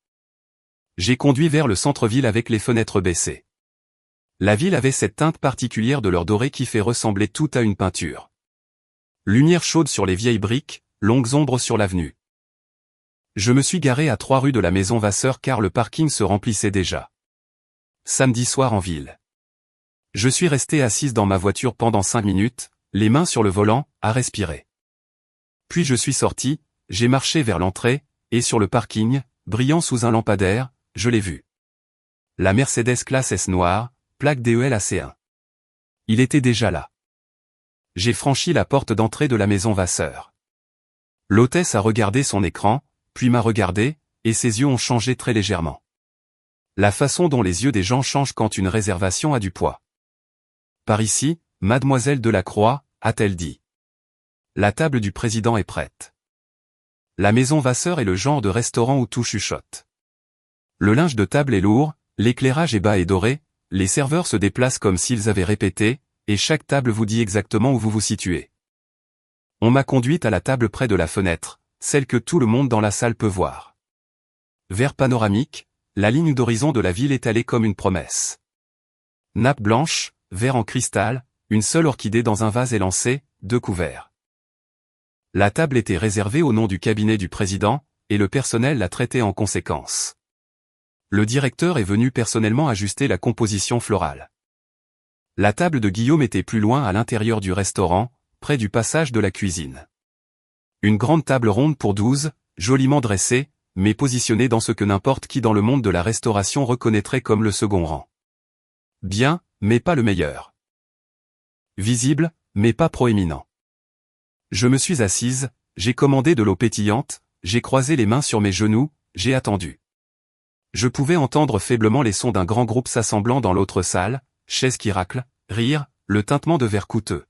[SPEAKER 1] J'ai conduit vers le centre-ville avec les fenêtres baissées. La ville avait cette teinte particulière de l'or doré qui fait ressembler tout à une peinture. Lumière chaude sur les vieilles briques, longues ombres sur l'avenue. Je me suis garé à 3 rues de la maison Vasseur car le parking se remplissait déjà. Samedi soir en ville. Je suis resté assise dans ma voiture pendant 5 minutes, les mains sur le volant, à respirer. Puis je suis sorti, j'ai marché vers l'entrée, et sur le parking, brillant sous un lampadaire, je l'ai vu. La Mercedes classe S noire, plaque DEL AC1. Il était déjà là. J'ai franchi la porte d'entrée de la maison Vasseur. L'hôtesse a regardé son écran, puis m'a regardé, et ses yeux ont changé très légèrement. La façon dont les yeux des gens changent quand une réservation a du poids. Par ici, mademoiselle Delacroix, a-t-elle dit. La table du président est prête. La maison Vasseur est le genre de restaurant où tout chuchote. Le linge de table est lourd, l'éclairage est bas et doré, les serveurs se déplacent comme s'ils avaient répété, et chaque table vous dit exactement où vous vous situez. On m'a conduite à la table près de la fenêtre, celle que tout le monde dans la salle peut voir. Vert panoramique, la ligne d'horizon de la ville étalée comme une promesse. Nappe blanche, verre en cristal, une seule orchidée dans un vase élancé, 2 couverts. La table était réservée au nom du cabinet du président, et le personnel l'a traitée en conséquence. Le directeur est venu personnellement ajuster la composition florale. La table de Guillaume était plus loin à l'intérieur du restaurant, près du passage de la cuisine. Une grande table ronde pour 12, joliment dressée, mais positionnée dans ce que n'importe qui dans le monde de la restauration reconnaîtrait comme le second rang. Bien, mais pas le meilleur. Visible, mais pas proéminent. Je me suis assise, j'ai commandé de l'eau pétillante, j'ai croisé les mains sur mes genoux, j'ai attendu. Je pouvais entendre faiblement les sons d'un grand groupe s'assemblant dans l'autre salle, chaises qui raclent, rire, le tintement de verres coûteux.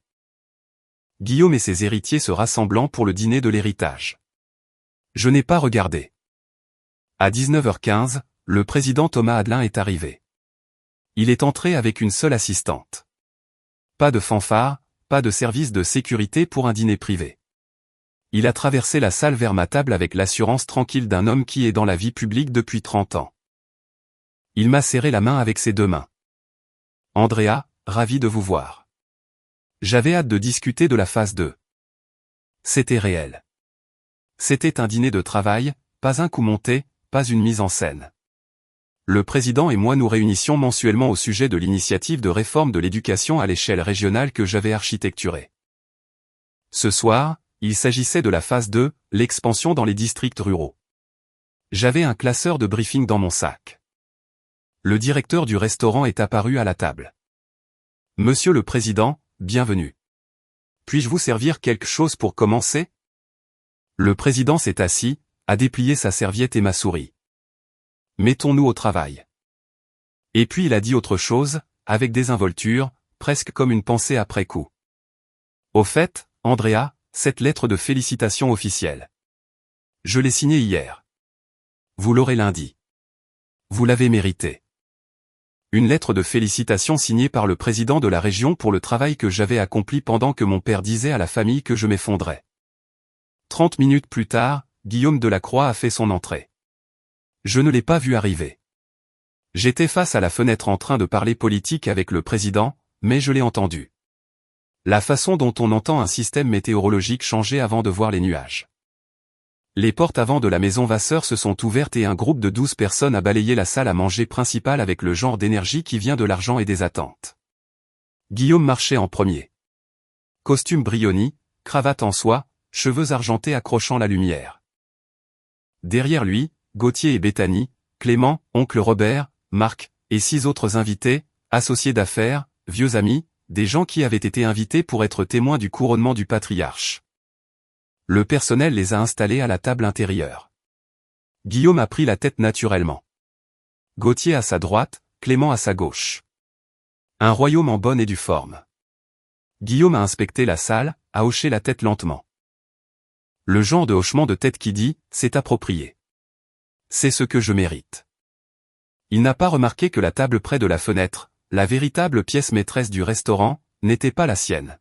[SPEAKER 1] Guillaume et ses héritiers se rassemblant pour le dîner de l'héritage. Je n'ai pas regardé. À 19h15, le président Thomas Adelin est arrivé. Il est entré avec une seule assistante. Pas de fanfare, pas de service de sécurité pour un dîner privé. Il a traversé la salle vers ma table avec l'assurance tranquille d'un homme qui est dans la vie publique depuis 30 ans. Il m'a serré la main avec ses 2 mains. Andrea, ravi de vous voir. J'avais hâte de discuter de la phase 2. C'était réel. C'était un dîner de travail, pas un coup monté, pas une mise en scène. Le président et moi nous réunissions mensuellement au sujet de l'initiative de réforme de l'éducation à l'échelle régionale que j'avais architecturée. Ce soir, il s'agissait de la phase 2, l'expansion dans les districts ruraux. J'avais un classeur de briefing dans mon sac. Le directeur du restaurant est apparu à la table. Monsieur le Président, bienvenue. Puis-je vous servir quelque chose pour commencer? Le président s'est assis, a déplié sa serviette et m'a souri. Mettons-nous au travail. Et puis il a dit autre chose, avec désinvolture, presque comme une pensée après coup. Au fait, Andrea, cette lettre de félicitations officielle. Je l'ai signée hier. Vous l'aurez lundi. Vous l'avez méritée. Une lettre de félicitations signée par le président de la région pour le travail que j'avais accompli pendant que mon père disait à la famille que je m'effondrais. 30 minutes plus tard, Guillaume Delacroix a fait son entrée. Je ne l'ai pas vu arriver. J'étais face à la fenêtre en train de parler politique avec le président, mais je l'ai entendu. La façon dont on entend un système météorologique changer avant de voir les nuages. Les portes avant de la maison Vasseur se sont ouvertes et un groupe de 12 personnes a balayé la salle à manger principale avec le genre d'énergie qui vient de l'argent et des attentes. Guillaume marchait en premier. Costume Brioni, cravate en soie, cheveux argentés accrochant la lumière. Derrière lui, Gauthier et Bethany, Clément, oncle Robert, Marc, et 6 autres invités, associés d'affaires, vieux amis, des gens qui avaient été invités pour être témoins du couronnement du patriarche. Le personnel les a installés à la table intérieure. Guillaume a pris la tête naturellement. Gauthier à sa droite, Clément à sa gauche. Un royaume en bonne et due forme. Guillaume a inspecté la salle, a hoché la tête lentement. Le genre de hochement de tête qui dit « c'est approprié ». C'est ce que je mérite. Il n'a pas remarqué que la table près de la fenêtre, la véritable pièce maîtresse du restaurant, n'était pas la sienne.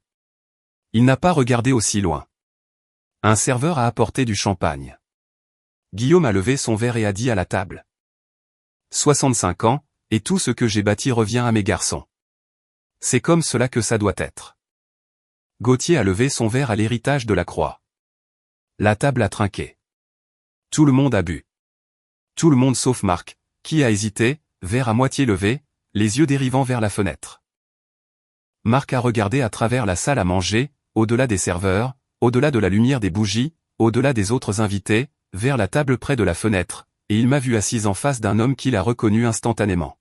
[SPEAKER 1] Il n'a pas regardé aussi loin. Un serveur a apporté du champagne. Guillaume a levé son verre et a dit à la table. 65 ans, et tout ce que j'ai bâti revient à mes garçons. C'est comme cela que ça doit être. Gauthier a levé son verre à l'héritage de la croix. La table a trinqué. Tout le monde a bu. Tout le monde sauf Marc, qui a hésité, verre à moitié levé, les yeux dérivant vers la fenêtre. Marc a regardé à travers la salle à manger, au-delà des serveurs, au-delà de la lumière des bougies, au-delà des autres invités, vers la table près de la fenêtre, et il m'a vu assise en face d'un homme qu'il a reconnu instantanément.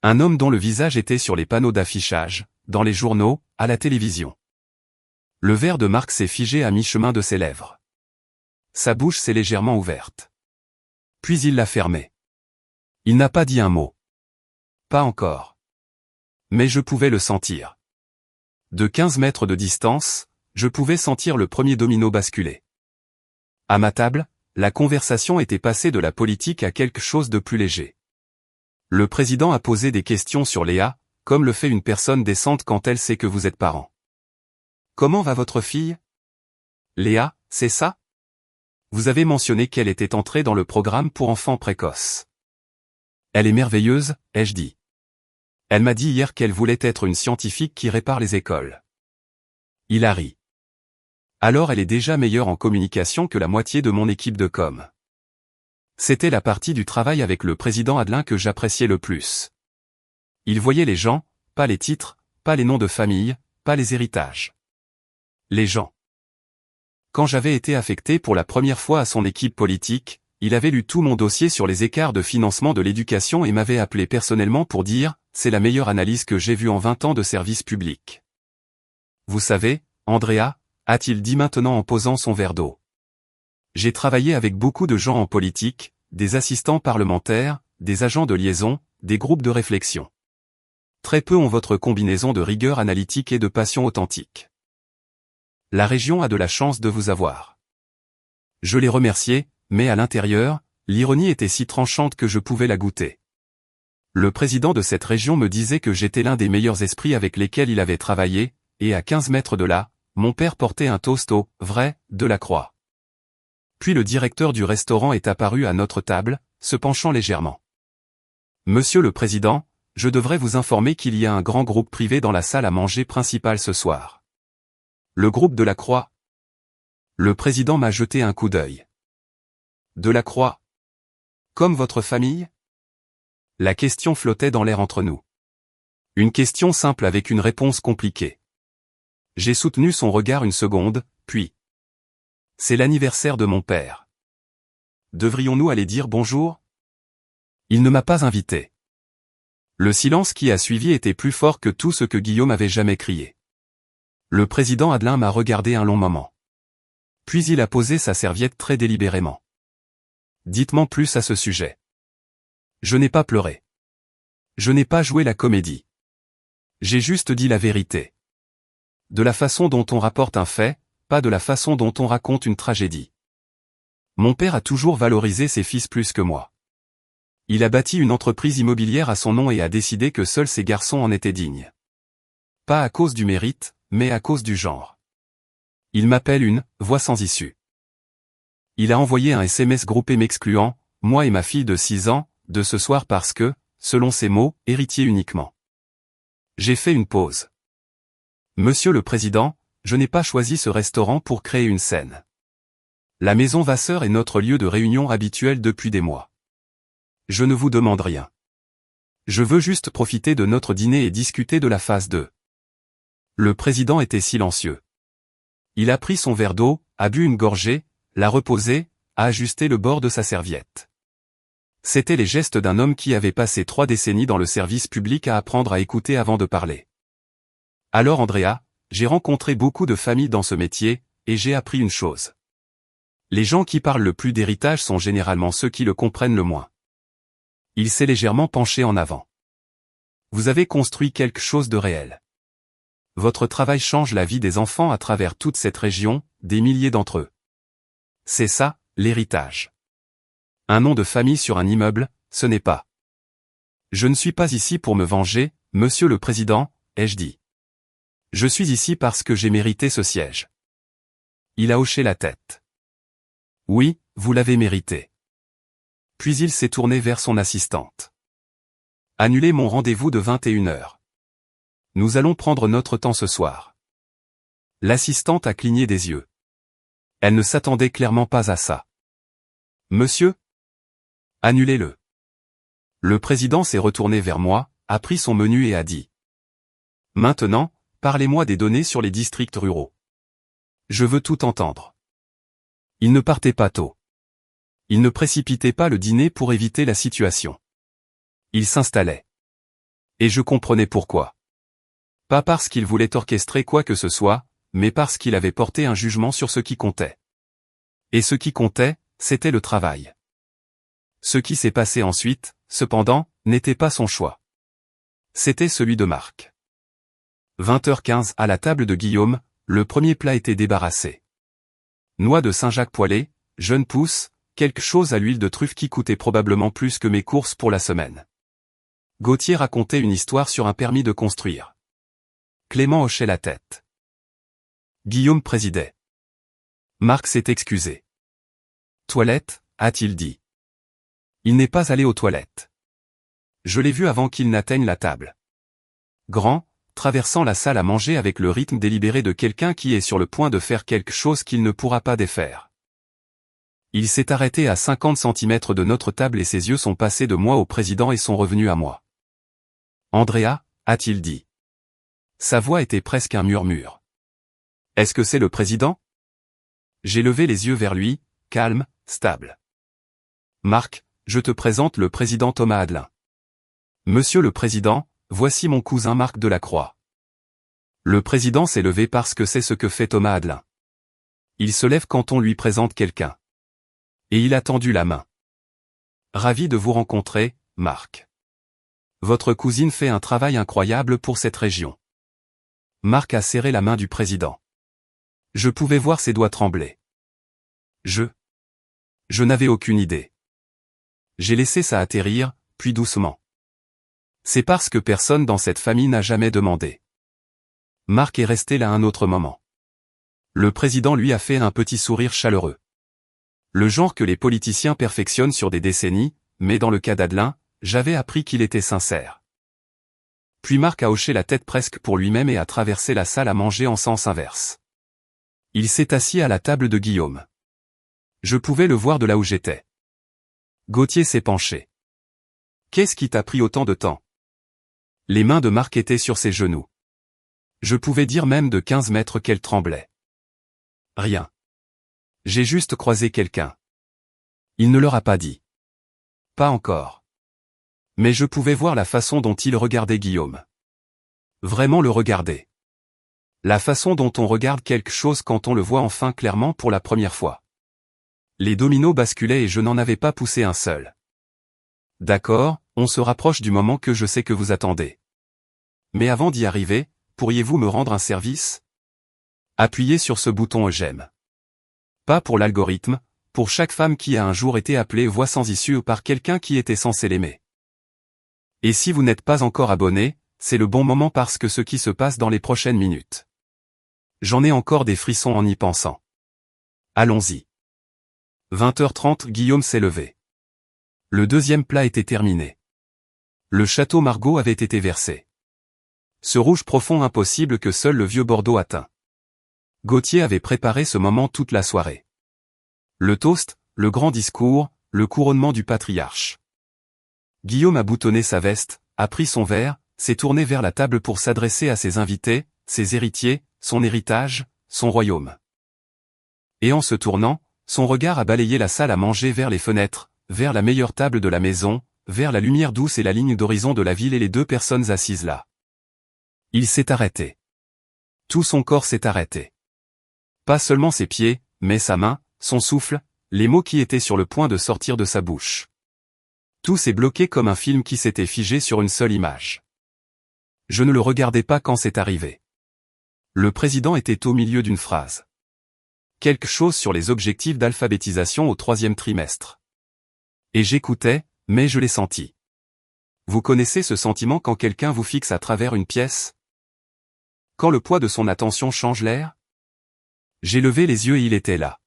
[SPEAKER 1] Un homme dont le visage était sur les panneaux d'affichage, dans les journaux, à la télévision. Le verre de Marc s'est figé à mi-chemin de ses lèvres. Sa bouche s'est légèrement ouverte. Puis il l'a fermée. Il n'a pas dit un mot. Pas encore. Mais je pouvais le sentir. De 15 mètres de distance, je pouvais sentir le premier domino basculer. À ma table, la conversation était passée de la politique à quelque chose de plus léger. Le président a posé des questions sur Léa, comme le fait une personne décente quand elle sait que vous êtes parent. Comment va votre fille? Léa, c'est ça? Vous avez mentionné qu'elle était entrée dans le programme pour enfants précoces. Elle est merveilleuse, ai-je dit. Elle m'a dit hier qu'elle voulait être une scientifique qui répare les écoles. Il a ri. Alors elle est déjà meilleure en communication que la moitié de mon équipe de com. C'était la partie du travail avec le président Adelin que j'appréciais le plus. Il voyait les gens, pas les titres, pas les noms de famille, pas les héritages. Les gens. Quand j'avais été affecté pour la première fois à son équipe politique, il avait lu tout mon dossier sur les écarts de financement de l'éducation et m'avait appelé personnellement pour dire « c'est la meilleure analyse que j'ai vue en 20 ans de service public ». Vous savez, Andrea, a-t-il dit maintenant en posant son verre d'eau. J'ai travaillé avec beaucoup de gens en politique, des assistants parlementaires, des agents de liaison, des groupes de réflexion. Très peu ont votre combinaison de rigueur analytique et de passion authentique. La région a de la chance de vous avoir. Je l'ai remercié, mais à l'intérieur, l'ironie était si tranchante que je pouvais la goûter. Le président de cette région me disait que j'étais l'un des meilleurs esprits avec lesquels il avait travaillé, et à 15 mètres de là, mon père portait un toast au « vrai » de la croix. Puis le directeur du restaurant est apparu à notre table, se penchant légèrement. Monsieur le Président, je devrais vous informer qu'il y a un grand groupe privé dans la salle à manger principale ce soir. Le groupe de la Croix. Le président m'a jeté un coup d'œil. De la Croix. Comme votre famille? La question flottait dans l'air entre nous. Une question simple avec une réponse compliquée. J'ai soutenu son regard une seconde, puis. C'est l'anniversaire de mon père. Devrions-nous aller dire bonjour? Il ne m'a pas invité. Le silence qui a suivi était plus fort que tout ce que Guillaume avait jamais crié. Le président Adelin m'a regardé un long moment. Puis il a posé sa serviette très délibérément. Dites-moi plus à ce sujet. Je n'ai pas pleuré. Je n'ai pas joué la comédie. J'ai juste dit la vérité. De la façon dont on rapporte un fait, pas de la façon dont on raconte une tragédie. Mon père a toujours valorisé ses fils plus que moi. Il a bâti une entreprise immobilière à son nom et a décidé que seuls ses garçons en étaient dignes. Pas à cause du mérite, mais à cause du genre. Il m'appelle une « voix sans issue ». Il a envoyé un SMS groupé m'excluant, moi et ma fille de 6 ans, de ce soir parce que, selon ses mots, héritier uniquement. J'ai fait une pause. Monsieur le Président, je n'ai pas choisi ce restaurant pour créer une scène. La maison Vasseur est notre lieu de réunion habituel depuis des mois. Je ne vous demande rien. Je veux juste profiter de notre dîner et discuter de la phase 2. Le président était silencieux. Il a pris son verre d'eau, a bu une gorgée, l'a reposé, a ajusté le bord de sa serviette. C'étaient les gestes d'un homme qui avait passé 3 décennies dans le service public à apprendre à écouter avant de parler. Alors Andrea, j'ai rencontré beaucoup de familles dans ce métier, et j'ai appris une chose. Les gens qui parlent le plus d'héritage sont généralement ceux qui le comprennent le moins. Il s'est légèrement penché en avant. Vous avez construit quelque chose de réel. Votre travail change la vie des enfants à travers toute cette région, des milliers d'entre eux. C'est ça, l'héritage. Un nom de famille sur un immeuble, ce n'est pas. Je ne suis pas ici pour me venger, monsieur le président, ai-je dit. Je suis ici parce que j'ai mérité ce siège. Il a hoché la tête. Oui, vous l'avez mérité. Puis il s'est tourné vers son assistante. Annulez mon rendez-vous de 21h. Nous allons prendre notre temps ce soir. L'assistante a cligné des yeux. Elle ne s'attendait clairement pas à ça. Monsieur? Annulez-le. Le président s'est retourné vers moi, a pris son menu et a dit. Maintenant, parlez-moi des données sur les districts ruraux. Je veux tout entendre. Il ne partait pas tôt. Il ne précipitait pas le dîner pour éviter la situation. Il s'installait. Et je comprenais pourquoi. Pas parce qu'il voulait orchestrer quoi que ce soit, mais parce qu'il avait porté un jugement sur ce qui comptait. Et ce qui comptait, c'était le travail. Ce qui s'est passé ensuite, cependant, n'était pas son choix. C'était celui de Marc. 20h15 à la table de Guillaume, le premier plat était débarrassé. Noix de Saint-Jacques poêlée, jeunes pousses, quelque chose à l'huile de truffe qui coûtait probablement plus que mes courses pour la semaine. Gauthier racontait une histoire sur un permis de construire. Clément hochait la tête. Guillaume présidait. Marc s'est excusé. Toilette, a-t-il dit. Il n'est pas allé aux toilettes. Je l'ai vu avant qu'il n'atteigne la table. Grand, traversant la salle à manger avec le rythme délibéré de quelqu'un qui est sur le point de faire quelque chose qu'il ne pourra pas défaire. Il s'est arrêté à 50 cm de notre table et ses yeux sont passés de moi au président et sont revenus à moi. Andrea, a-t-il dit. Sa voix était presque un murmure. Est-ce que c'est le président? J'ai levé les yeux vers lui, calme, stable. Marc, je te présente le président Thomas Adelin. Monsieur le président, voici mon cousin Marc Delacroix. Le président s'est levé parce que c'est ce que fait Thomas Adelin. Il se lève quand on lui présente quelqu'un. Et il a tendu la main. Ravi de vous rencontrer, Marc. Votre cousine fait un travail incroyable pour cette région. Marc a serré la main du président. Je pouvais voir ses doigts trembler. Je n'avais aucune idée. J'ai laissé ça atterrir, puis doucement. C'est parce que personne dans cette famille n'a jamais demandé. Marc est resté là un autre moment. Le président lui a fait un petit sourire chaleureux. Le genre que les politiciens perfectionnent sur des décennies, mais dans le cas d'Adelin, j'avais appris qu'il était sincère. Puis Marc a hoché la tête presque pour lui-même et a traversé la salle à manger en sens inverse. Il s'est assis à la table de Guillaume. Je pouvais le voir de là où j'étais. Gauthier s'est penché. Qu'est-ce qui t'a pris autant de temps? Les mains de Marc étaient sur ses genoux. Je pouvais dire même de 15 mètres qu'elle tremblait. Rien. J'ai juste croisé quelqu'un. Il ne leur a pas dit. Pas encore. Mais je pouvais voir la façon dont il regardait Guillaume. Vraiment le regarder. La façon dont on regarde quelque chose quand on le voit enfin clairement pour la première fois. Les dominos basculaient et je n'en avais pas poussé un seul. D'accord, on se rapproche du moment que je sais que vous attendez. Mais avant d'y arriver, pourriez-vous me rendre un service? Appuyez sur ce bouton j'aime. Pas pour l'algorithme, pour chaque femme qui a un jour été appelée voix sans issue par quelqu'un qui était censé l'aimer. Et si vous n'êtes pas encore abonné, c'est le bon moment parce que ce qui se passe dans les prochaines minutes. J'en ai encore des frissons en y pensant. Allons-y. 20h30 Guillaume s'est levé. Le deuxième plat était terminé. Le château Margaux avait été versé. Ce rouge profond impossible que seul le vieux Bordeaux atteint. Gauthier avait préparé ce moment toute la soirée. Le toast, le grand discours, le couronnement du patriarche. Guillaume a boutonné sa veste, a pris son verre, s'est tourné vers la table pour s'adresser à ses invités, ses héritiers, son héritage, son royaume. Et en se tournant, son regard a balayé la salle à manger vers les fenêtres, vers la meilleure table de la maison, vers la lumière douce et la ligne d'horizon de la ville et les deux personnes assises là. Il s'est arrêté. Tout son corps s'est arrêté. Pas seulement ses pieds, mais sa main, son souffle, les mots qui étaient sur le point de sortir de sa bouche. Tout s'est bloqué comme un film qui s'était figé sur une seule image. Je ne le regardais pas quand c'est arrivé. Le président était au milieu d'une phrase. Quelque chose sur les objectifs d'alphabétisation au 3e trimestre. Et j'écoutais, mais je l'ai senti. Vous connaissez ce sentiment quand quelqu'un vous fixe à travers une pièce? Quand le poids de son attention change l'air? J'ai levé les yeux et il était là.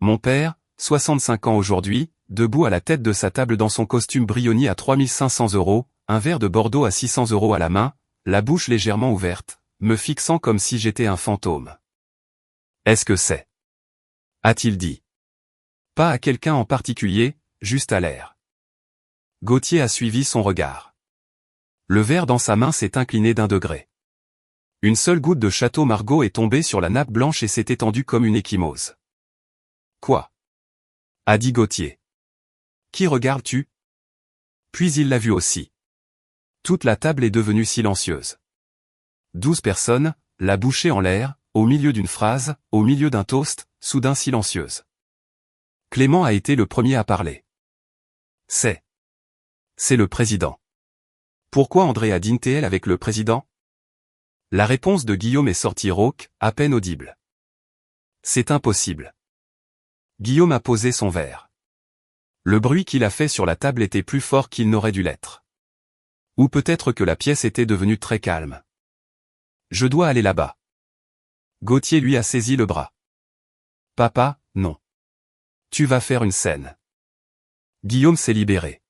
[SPEAKER 1] Mon père, 65 ans aujourd'hui, debout à la tête de sa table dans son costume Brioni à 3500 €, un verre de Bordeaux à 600 € à la main, la bouche légèrement ouverte, me fixant comme si j'étais un fantôme. Est-ce que c'est? A-t-il dit. Pas à quelqu'un en particulier, juste à l'air. Gauthier a suivi son regard. Le verre dans sa main s'est incliné d'1 degré. Une seule goutte de Château Margaux est tombée sur la nappe blanche et s'est étendue comme une ecchymose. Quoi? A dit Gauthier. Qui regardes-tu? Puis il l'a vu aussi. Toute la table est devenue silencieuse. 12 personnes, la bouchée en l'air, au milieu d'une phrase, au milieu d'un toast, soudain silencieuse. Clément a été le premier à parler. C'est le président. Pourquoi Andrea dîne-t-elle avec le président? La réponse de Guillaume est sortie rauque, à peine audible. C'est impossible. Guillaume a posé son verre. Le bruit qu'il a fait sur la table était plus fort qu'il n'aurait dû l'être. Ou peut-être que la pièce était devenue très calme. Je dois aller là-bas. Gauthier lui a saisi le bras. Papa, non. Tu vas faire une scène. Guillaume s'est libéré.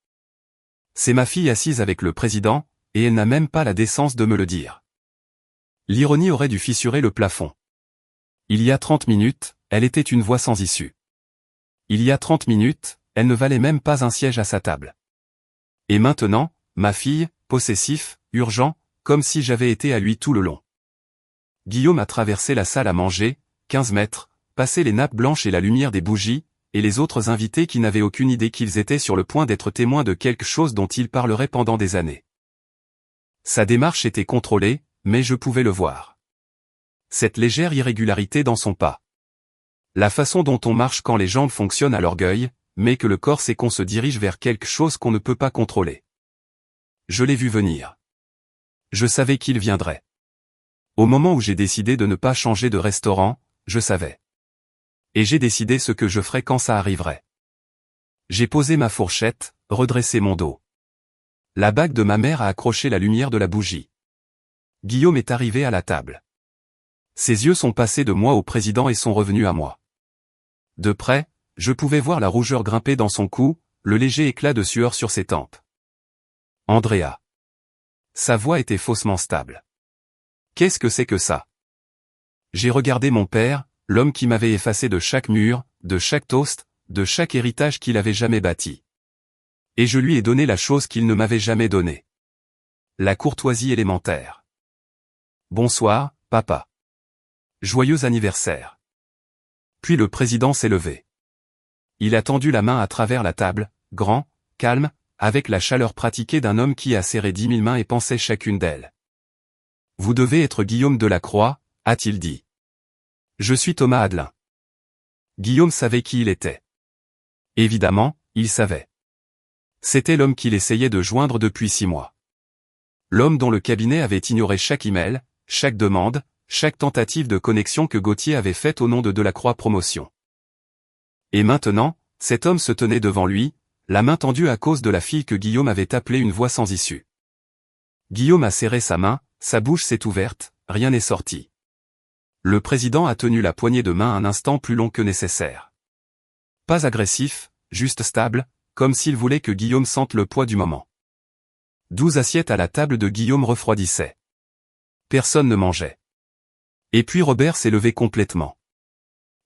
[SPEAKER 1] C'est ma fille assise avec le président, et elle n'a même pas la décence de me le dire. L'ironie aurait dû fissurer le plafond. Il y a 30 minutes, elle était une voix sans issue. Il y a 30 minutes, elle ne valait même pas un siège à sa table. Et maintenant, ma fille, possessif, urgent, comme si j'avais été à lui tout le long. Guillaume a traversé la salle à manger, 15 mètres, passé les nappes blanches et la lumière des bougies, et les autres invités qui n'avaient aucune idée qu'ils étaient sur le point d'être témoins de quelque chose dont ils parleraient pendant des années. Sa démarche était contrôlée, mais je pouvais le voir. Cette légère irrégularité dans son pas. La façon dont on marche quand les jambes fonctionnent à l'orgueil, mais que le corps sait qu'on se dirige vers quelque chose qu'on ne peut pas contrôler. Je l'ai vu venir. Je savais qu'il viendrait. Au moment où j'ai décidé de ne pas changer de restaurant, je savais. Et j'ai décidé ce que je ferais quand ça arriverait. J'ai posé ma fourchette, redressé mon dos. La bague de ma mère a accroché la lumière de la bougie. Guillaume est arrivé à la table. Ses yeux sont passés de moi au président et sont revenus à moi. De près, je pouvais voir la rougeur grimper dans son cou, le léger éclat de sueur sur ses tempes. Andrea. Sa voix était faussement stable. Qu'est-ce que c'est que ça? J'ai regardé mon père, l'homme qui m'avait effacé de chaque mur, de chaque toast, de chaque héritage qu'il avait jamais bâti. Et je lui ai donné la chose qu'il ne m'avait jamais donnée. La courtoisie élémentaire. Bonsoir, papa. Joyeux anniversaire. Puis le président s'est levé. Il a tendu la main à travers la table, grand, calme, avec la chaleur pratiquée d'un homme qui a serré 10 000 mains et pensait chacune d'elles. Vous devez être Guillaume Delacroix, a-t-il dit. Je suis Thomas Adelin. Guillaume savait qui il était. Évidemment, il savait. C'était l'homme qu'il essayait de joindre depuis 6 mois. L'homme dont le cabinet avait ignoré chaque email, chaque demande, chaque tentative de connexion que Gauthier avait faite au nom de Delacroix Promotion. Et maintenant, cet homme se tenait devant lui, la main tendue à cause de la fille que Guillaume avait appelée une voix sans issue. Guillaume a serré sa main, sa bouche s'est ouverte, rien n'est sorti. Le président a tenu la poignée de main un instant plus long que nécessaire. Pas agressif, juste stable, comme s'il voulait que Guillaume sente le poids du moment. 12 assiettes à la table de Guillaume refroidissaient. Personne ne mangeait. Et puis Robert s'est levé complètement.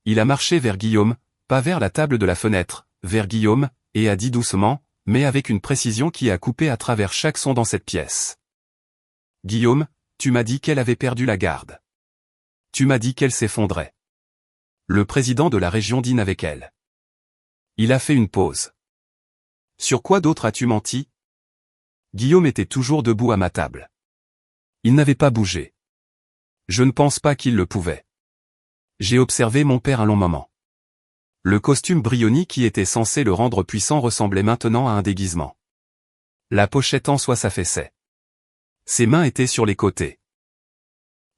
[SPEAKER 1] Il a marché vers Guillaume, pas vers la table de la fenêtre, vers Guillaume, et a dit doucement, mais avec une précision qui a coupé à travers chaque son dans cette pièce. Guillaume, tu m'as dit qu'elle avait perdu la garde. Tu m'as dit qu'elle s'effondrait. Le président de la région dîne avec elle. Il a fait une pause. Sur quoi d'autre as-tu menti? Guillaume était toujours debout à ma table. Il n'avait pas bougé. Je ne pense pas qu'il le pouvait. J'ai observé mon père un long moment. Le costume Brioni qui était censé le rendre puissant ressemblait maintenant à un déguisement. La pochette en soie s'affaissait. Ses mains étaient sur les côtés.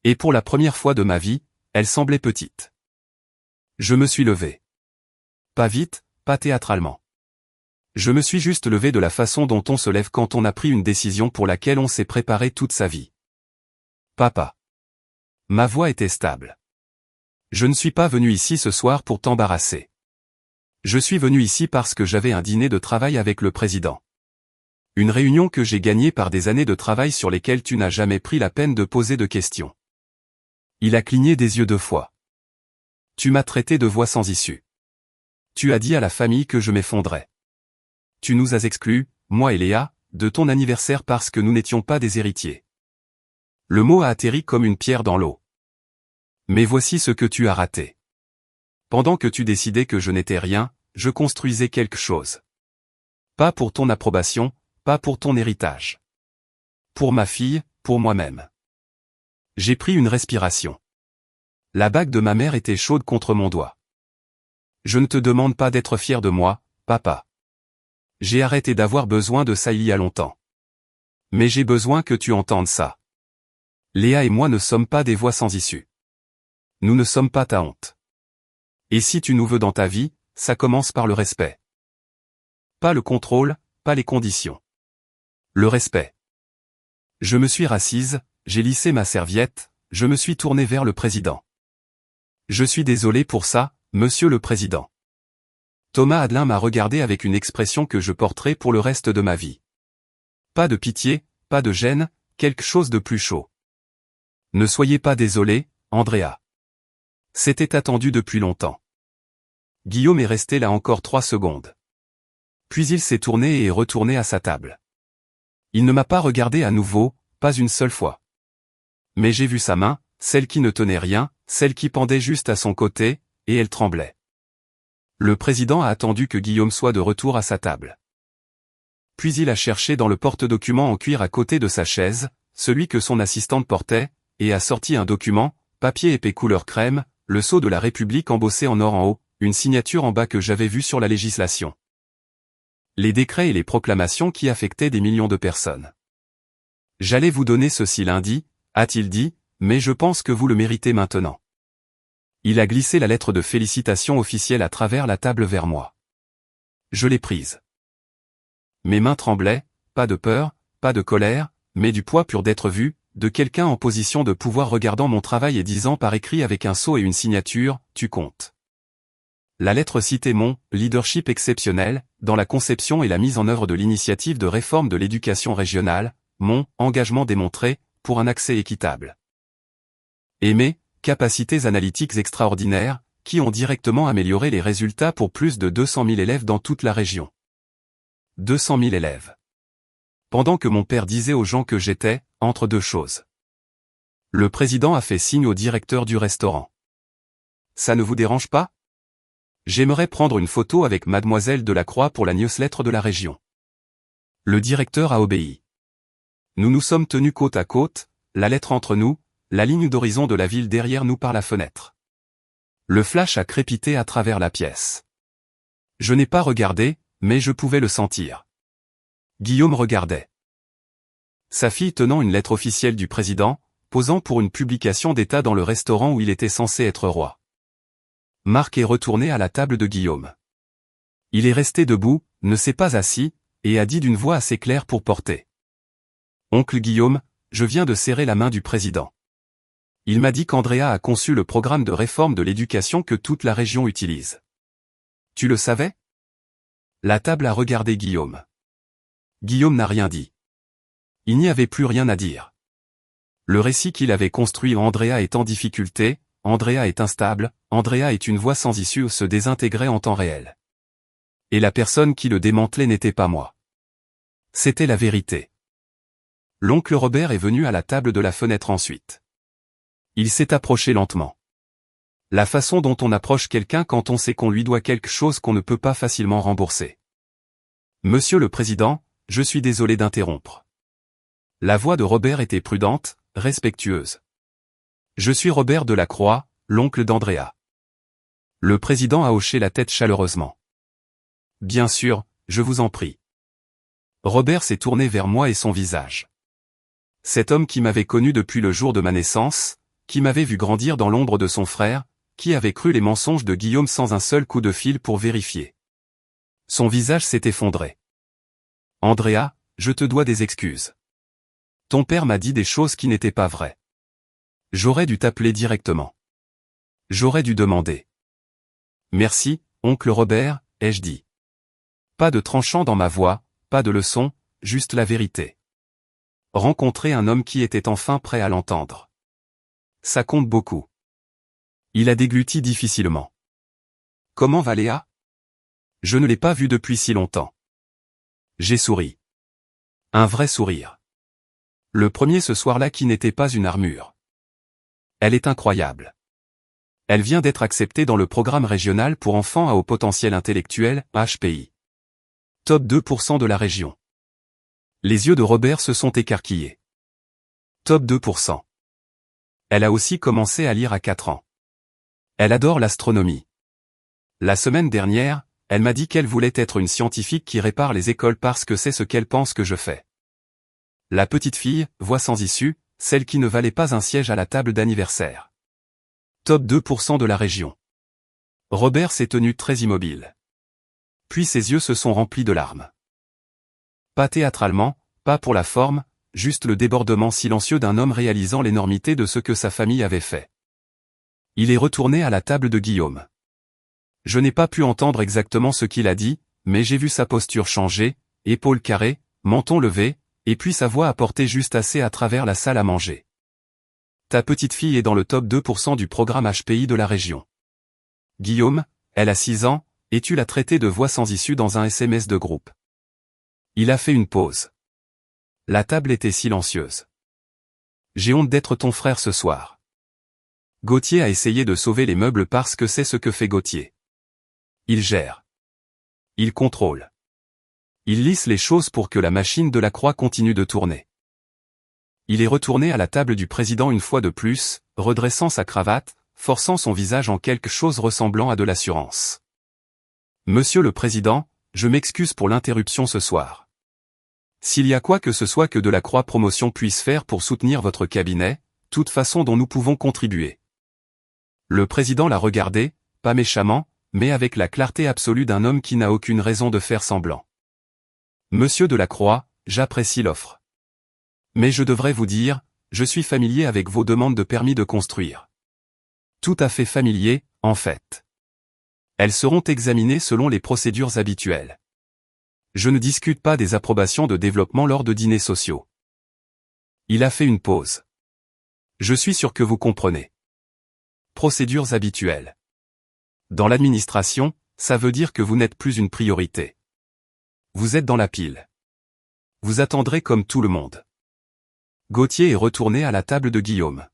[SPEAKER 1] Et pour la première fois de ma vie, elle semblait petite. Je me suis levé. Pas vite, pas théâtralement. Je me suis juste levé de la façon dont on se lève quand on a pris une décision pour laquelle on s'est préparé toute sa vie. Papa. Ma voix était stable. Je ne suis pas venu ici ce soir pour t'embarrasser. Je suis venu ici parce que j'avais un dîner de travail avec le président. Une réunion que j'ai gagnée par des années de travail sur lesquelles tu n'as jamais pris la peine de poser de questions. Il a cligné des yeux 2 fois. Tu m'as traité de voix sans issue. Tu as dit à la famille que je m'effondrais. Tu nous as exclus, moi et Léa, de ton anniversaire parce que nous n'étions pas des héritiers. Le mot a atterri comme une pierre dans l'eau. Mais voici ce que tu as raté. Pendant que tu décidais que je n'étais rien, je construisais quelque chose. Pas pour ton approbation, pas pour ton héritage. Pour ma fille, pour moi-même. J'ai pris une respiration. La bague de ma mère était chaude contre mon doigt. Je ne te demande pas d'être fier de moi, papa. J'ai arrêté d'avoir besoin de ça il y a longtemps. Mais j'ai besoin que tu entendes ça. Léa et moi ne sommes pas des voix sans issue. Nous ne sommes pas ta honte. Et si tu nous veux dans ta vie, ça commence par le respect. Pas le contrôle, pas les conditions. Le respect. Je me suis rassise, j'ai lissé ma serviette, je me suis tourné vers le président. Je suis désolé pour ça, monsieur le président. Thomas Adelin m'a regardé avec une expression que je porterai pour le reste de ma vie. Pas de pitié, pas de gêne, quelque chose de plus chaud. Ne soyez pas désolé, Andrea. C'était attendu depuis longtemps. Guillaume est resté là encore 3 secondes. Puis il s'est tourné et est retourné à sa table. Il ne m'a pas regardé à nouveau, pas une seule fois. Mais j'ai vu sa main, celle qui ne tenait rien, celle qui pendait juste à son côté, et elle tremblait. Le président a attendu que Guillaume soit de retour à sa table. Puis il a cherché dans le porte-document en cuir à côté de sa chaise, celui que son assistante portait, et a sorti un document, papier épais couleur crème, le sceau de la République embossé en or en haut, une signature en bas que j'avais vue sur la législation. Les décrets et les proclamations qui affectaient des millions de personnes. J'allais vous donner ceci lundi, a-t-il dit, mais je pense que vous le méritez maintenant. Il a glissé la lettre de félicitations officielle à travers la table vers moi. Je l'ai prise. Mes mains tremblaient, pas de peur, pas de colère, mais du poids pur d'être vu, de quelqu'un en position de pouvoir regardant mon travail et disant par écrit avec un sceau et une signature, tu comptes. La lettre citait mon « leadership exceptionnel » dans la conception et la mise en œuvre de l'initiative de réforme de l'éducation régionale, mon « engagement démontré » pour un accès équitable. Et mes « capacités analytiques extraordinaires » qui ont directement amélioré les résultats pour plus de 200 000 élèves dans toute la région. 200 000 élèves. Pendant que mon père disait aux gens que j'étais, entre 2 choses. Le président a fait signe au directeur du restaurant. Ça ne vous dérange pas? J'aimerais prendre une photo avec Mademoiselle Delacroix pour la newsletter de la région. Le directeur a obéi. Nous nous sommes tenus côte à côte, la lettre entre nous, la ligne d'horizon de la ville derrière nous par la fenêtre. Le flash a crépité à travers la pièce. Je n'ai pas regardé, mais je pouvais le sentir. Guillaume regardait. Sa fille tenant une lettre officielle du président, posant pour une publication d'État dans le restaurant où il était censé être roi. Marc est retourné à la table de Guillaume. Il est resté debout, ne s'est pas assis, et a dit d'une voix assez claire pour porter. Oncle Guillaume, je viens de serrer la main du président. Il m'a dit qu'Andrea a conçu le programme de réforme de l'éducation que toute la région utilise. Tu le savais? La table a regardé Guillaume. Guillaume n'a rien dit. Il n'y avait plus rien à dire. Le récit qu'il avait construit Andrea est en difficulté, Andrea est instable, Andrea est une voix sans issue se désintégrait en temps réel. Et la personne qui le démantelait n'était pas moi. C'était la vérité. L'oncle Robert est venu à la table de la fenêtre ensuite. Il s'est approché lentement. La façon dont on approche quelqu'un quand on sait qu'on lui doit quelque chose qu'on ne peut pas facilement rembourser. Monsieur le Président, je suis désolé d'interrompre. La voix de Robert était prudente, respectueuse. Je suis Robert Delacroix, l'oncle d'Andrea. Le président a hoché la tête chaleureusement. Bien sûr, je vous en prie. Robert s'est tourné vers moi et son visage. Cet homme qui m'avait connu depuis le jour de ma naissance, qui m'avait vu grandir dans l'ombre de son frère, qui avait cru les mensonges de Guillaume sans un seul coup de fil pour vérifier. Son visage s'est effondré. Andrea, je te dois des excuses. Ton père m'a dit des choses qui n'étaient pas vraies. J'aurais dû t'appeler directement. J'aurais dû demander. Merci, oncle Robert, ai-je dit. Pas de tranchant dans ma voix, pas de leçon, juste la vérité. Rencontrer un homme qui était enfin prêt à l'entendre. Ça compte beaucoup. Il a dégluti difficilement. Comment va Léa? Je ne l'ai pas vue depuis si longtemps. J'ai souri. Un vrai sourire. Le premier ce soir-là qui n'était pas une armure. Elle est incroyable. Elle vient d'être acceptée dans le programme régional pour enfants à haut potentiel intellectuel, HPI. Top 2% de la région. Les yeux de Robert se sont écarquillés. Top 2%. Elle a aussi commencé à lire à 4 ans. Elle adore l'astronomie. La semaine dernière, elle m'a dit qu'elle voulait être une scientifique qui répare les écoles parce que c'est ce qu'elle pense que je fais. La petite fille, voix sans issue, celle qui ne valait pas un siège à la table d'anniversaire. Top 2% de la région. Robert s'est tenu très immobile. Puis ses yeux se sont remplis de larmes. Pas théâtralement, pas pour la forme, juste le débordement silencieux d'un homme réalisant l'énormité de ce que sa famille avait fait. Il est retourné à la table de Guillaume. Je n'ai pas pu entendre exactement ce qu'il a dit, mais j'ai vu sa posture changer, épaules carrées, menton levé, et puis sa voix apporter juste assez à travers la salle à manger. Ta petite fille est dans le top 2% du programme HPI de la région. Guillaume, elle a 6 ans, et tu l'as traitée de voix sans issue dans un SMS de groupe. Il a fait une pause. La table était silencieuse. J'ai honte d'être ton frère ce soir. Gauthier a essayé de sauver les meubles parce que c'est ce que fait Gauthier. Il gère. Il contrôle. Il lisse les choses pour que la machine de la croix continue de tourner. Il est retourné à la table du président une fois de plus, redressant sa cravate, forçant son visage en quelque chose ressemblant à de l'assurance. Monsieur le président, je m'excuse pour l'interruption ce soir. S'il y a quoi que ce soit que de la Croix Promotion puisse faire pour soutenir votre cabinet, toute façon dont nous pouvons contribuer. Le président l'a regardé, pas méchamment, mais avec la clarté absolue d'un homme qui n'a aucune raison de faire semblant. Monsieur Delacroix, j'apprécie l'offre. Mais je devrais vous dire, je suis familier avec vos demandes de permis de construire. Tout à fait familier, en fait. Elles seront examinées selon les procédures habituelles. Je ne discute pas des approbations de développement lors de dîners sociaux. Il a fait une pause. Je suis sûr que vous comprenez. Procédures habituelles. Dans l'administration, ça veut dire que vous n'êtes plus une priorité. Vous êtes dans la pile. Vous attendrez comme tout le monde. Gauthier est retourné à la table de Guillaume.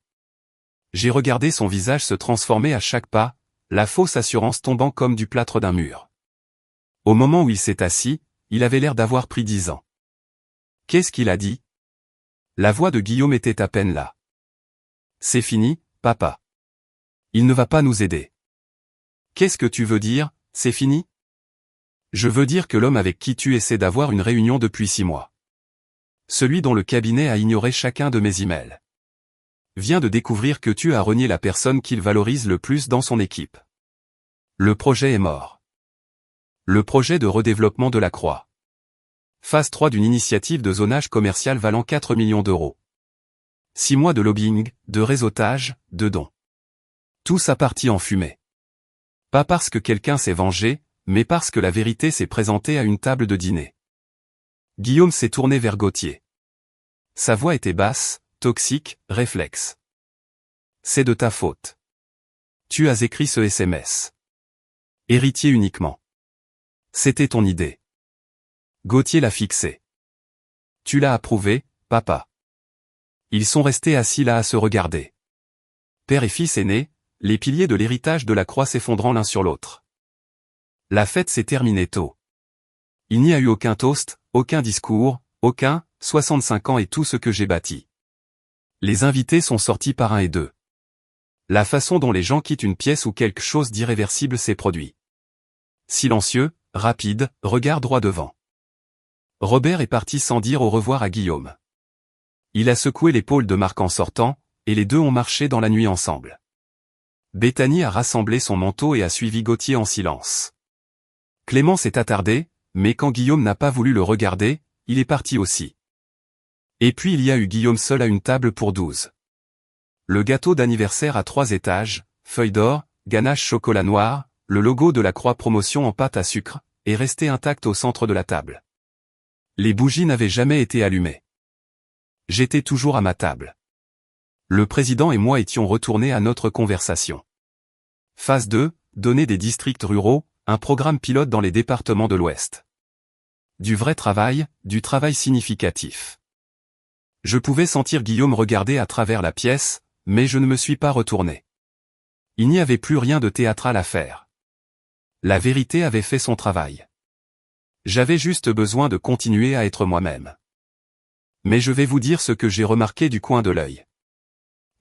[SPEAKER 1] J'ai regardé son visage se transformer à chaque pas, la fausse assurance tombant comme du plâtre d'un mur. Au moment où il s'est assis, il avait l'air d'avoir pris 10 ans. Qu'est-ce qu'il a dit? La voix de Guillaume était à peine là. C'est fini, papa. Il ne va pas nous aider. Qu'est-ce que tu veux dire, c'est fini? Je veux dire que l'homme avec qui tu essaies d'avoir une réunion depuis 6 mois. Celui dont le cabinet a ignoré chacun de mes emails. Vient de découvrir que tu as renié la personne qu'il valorise le plus dans son équipe. Le projet est mort. Le projet de redéveloppement de la Croix. Phase 3 d'une initiative de zonage commercial valant 4 millions d'euros. 6 mois de lobbying, de réseautage, de dons. Tout ça partit en fumée. Pas parce que quelqu'un s'est vengé, mais parce que la vérité s'est présentée à une table de dîner. Guillaume s'est tourné vers Gauthier. Sa voix était basse, toxique, réflexe. C'est de ta faute. Tu as écrit ce SMS. Héritier uniquement. C'était ton idée. Gauthier l'a fixé. Tu l'as approuvé, papa. Ils sont restés assis là à se regarder. Père et fils aînés, les piliers de l'héritage de la Croix s'effondrant l'un sur l'autre. La fête s'est terminée tôt. Il n'y a eu aucun toast, aucun discours, aucun « 65 ans et tout ce que j'ai bâti ». Les invités sont sortis par un et deux. La façon dont les gens quittent une pièce où quelque chose d'irréversible s'est produit. Silencieux, rapide, regard droit devant. Robert est parti sans dire au revoir à Guillaume. Il a secoué l'épaule de Marc en sortant, et les deux ont marché dans la nuit ensemble. Bethany a rassemblé son manteau et a suivi Gauthier en silence. Clément s'est attardé, mais quand Guillaume n'a pas voulu le regarder, il est parti aussi. Et puis il y a eu Guillaume seul à une table pour 12. Le gâteau d'anniversaire à 3 étages, feuille d'or, ganache chocolat noir, le logo de la Croix Promotion en pâte à sucre, est resté intact au centre de la table. Les bougies n'avaient jamais été allumées. J'étais toujours à ma table. Le président et moi étions retournés à notre conversation. Phase 2, donner des districts ruraux, un programme pilote dans les départements de l'Ouest. Du vrai travail, du travail significatif. Je pouvais sentir Guillaume regarder à travers la pièce, mais je ne me suis pas retourné. Il n'y avait plus rien de théâtral à faire. La vérité avait fait son travail. J'avais juste besoin de continuer à être moi-même. Mais je vais vous dire ce que j'ai remarqué du coin de l'œil.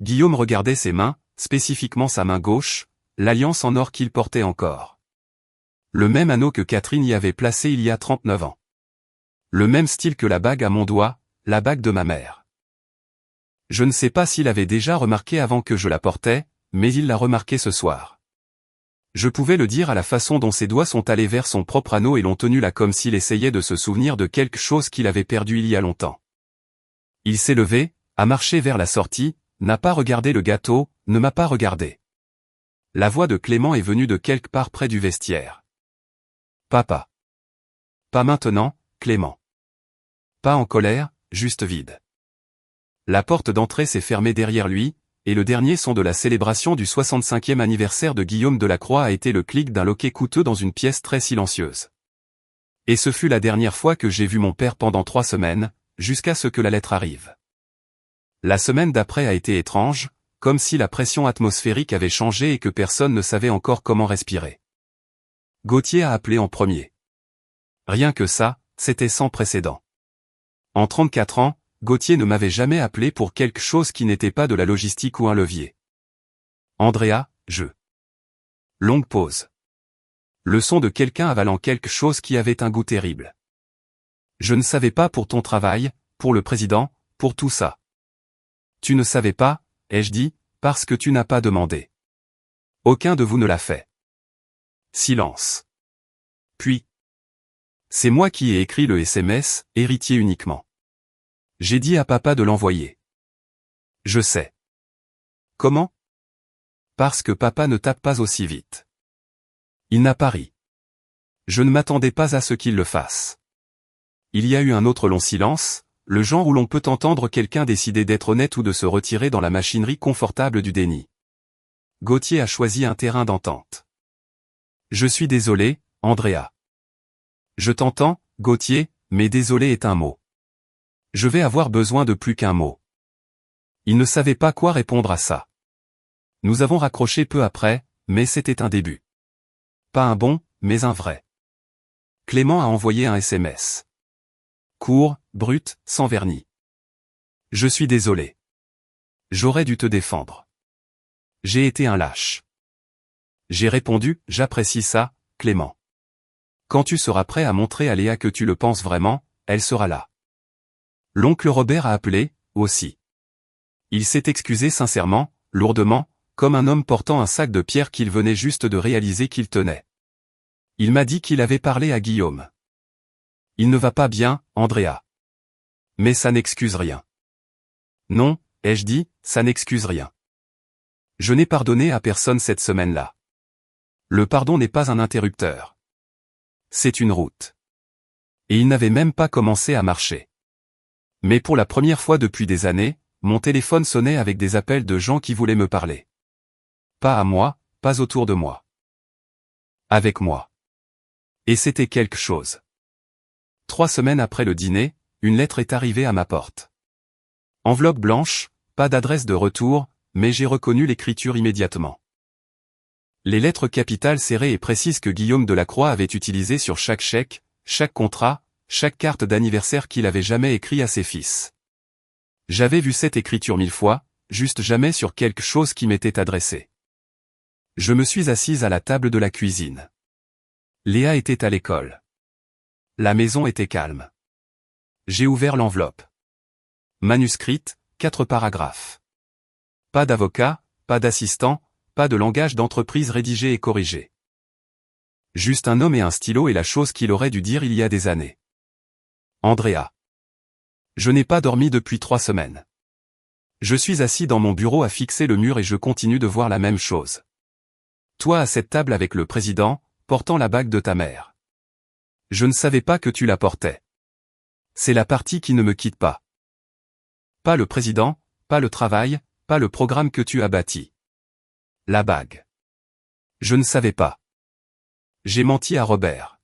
[SPEAKER 1] Guillaume regardait ses mains, spécifiquement sa main gauche, l'alliance en or qu'il portait encore. Le même anneau que Catherine y avait placé il y a 39 ans. Le même style que la bague à mon doigt, la bague de ma mère. Je ne sais pas s'il avait déjà remarqué avant que je la portais, mais il l'a remarqué ce soir. Je pouvais le dire à la façon dont ses doigts sont allés vers son propre anneau et l'ont tenu là comme s'il essayait de se souvenir de quelque chose qu'il avait perdu il y a longtemps. Il s'est levé, a marché vers la sortie, n'a pas regardé le gâteau, ne m'a pas regardé. La voix de Clément est venue de quelque part près du vestiaire. Papa. Pas maintenant, Clément. Pas en colère, juste vide. La porte d'entrée s'est fermée derrière lui, et le dernier son de la célébration du 65e anniversaire de Guillaume Delacroix a été le clic d'un loquet coûteux dans une pièce très silencieuse. Et ce fut la dernière fois que j'ai vu mon père pendant 3 semaines, jusqu'à ce que la lettre arrive. La semaine d'après a été étrange, comme si la pression atmosphérique avait changé et que personne ne savait encore comment respirer. Gauthier a appelé en premier. Rien que ça, c'était sans précédent. En 34 ans, Gauthier ne m'avait jamais appelé pour quelque chose qui n'était pas de la logistique ou un levier. Andrea, je. Longue pause. Le son de quelqu'un avalant quelque chose qui avait un goût terrible. Je ne savais pas pour ton travail, pour le président, pour tout ça. Tu ne savais pas, ai-je dit, parce que tu n'as pas demandé. Aucun de vous ne l'a fait. Silence. Puis. C'est moi qui ai écrit le SMS, héritier uniquement. J'ai dit à papa de l'envoyer. Je sais. Comment? Parce que papa ne tape pas aussi vite. Il n'a pas ri. Je ne m'attendais pas à ce qu'il le fasse. Il y a eu un autre long silence, le genre où l'on peut entendre quelqu'un décider d'être honnête ou de se retirer dans la machinerie confortable du déni. Gauthier a choisi un terrain d'entente. Je suis désolé, Andrea. Je t'entends, Gauthier, mais désolé est un mot. Je vais avoir besoin de plus qu'un mot. Il ne savait pas quoi répondre à ça. Nous avons raccroché peu après, mais c'était un début. Pas un bon, mais un vrai. Clément a envoyé un SMS. Court, brut, sans vernis. Je suis désolé. J'aurais dû te défendre. J'ai été un lâche. J'ai répondu, j'apprécie ça, Clément. Quand tu seras prêt à montrer à Léa que tu le penses vraiment, elle sera là. L'oncle Robert a appelé, aussi. Il s'est excusé sincèrement, lourdement, comme un homme portant un sac de pierres qu'il venait juste de réaliser qu'il tenait. Il m'a dit qu'il avait parlé à Guillaume. Il ne va pas bien, Andrea. Mais ça n'excuse rien. Non, ai-je dit, ça n'excuse rien. Je n'ai pardonné à personne cette semaine-là. Le pardon n'est pas un interrupteur. C'est une route. Et il n'avait même pas commencé à marcher. Mais pour la première fois depuis des années, mon téléphone sonnait avec des appels de gens qui voulaient me parler. Pas à moi, pas autour de moi. Avec moi. Et c'était quelque chose. 3 semaines après le dîner, une lettre est arrivée à ma porte. Enveloppe blanche, pas d'adresse de retour, mais j'ai reconnu l'écriture immédiatement. Les lettres capitales serrées et précises que Guillaume Delacroix avait utilisées sur chaque chèque, chaque contrat, chaque carte d'anniversaire qu'il avait jamais écrit à ses fils. J'avais vu cette écriture 1000 fois, juste jamais sur quelque chose qui m'était adressé. Je me suis assise à la table de la cuisine. Léa était à l'école. La maison était calme. J'ai ouvert l'enveloppe. Manuscrite, 4 paragraphes. Pas d'avocat, pas d'assistant, pas de langage d'entreprise rédigé et corrigé. Juste un homme et un stylo et la chose qu'il aurait dû dire il y a des années. Andrea. Je n'ai pas dormi depuis 3 semaines. Je suis assis dans mon bureau à fixer le mur et je continue de voir la même chose. Toi à cette table avec le président, portant la bague de ta mère. Je ne savais pas que tu la portais. C'est la partie qui ne me quitte pas. Pas le président, pas le travail, pas le programme que tu as bâti. La bague. Je ne savais pas. J'ai menti à Robert.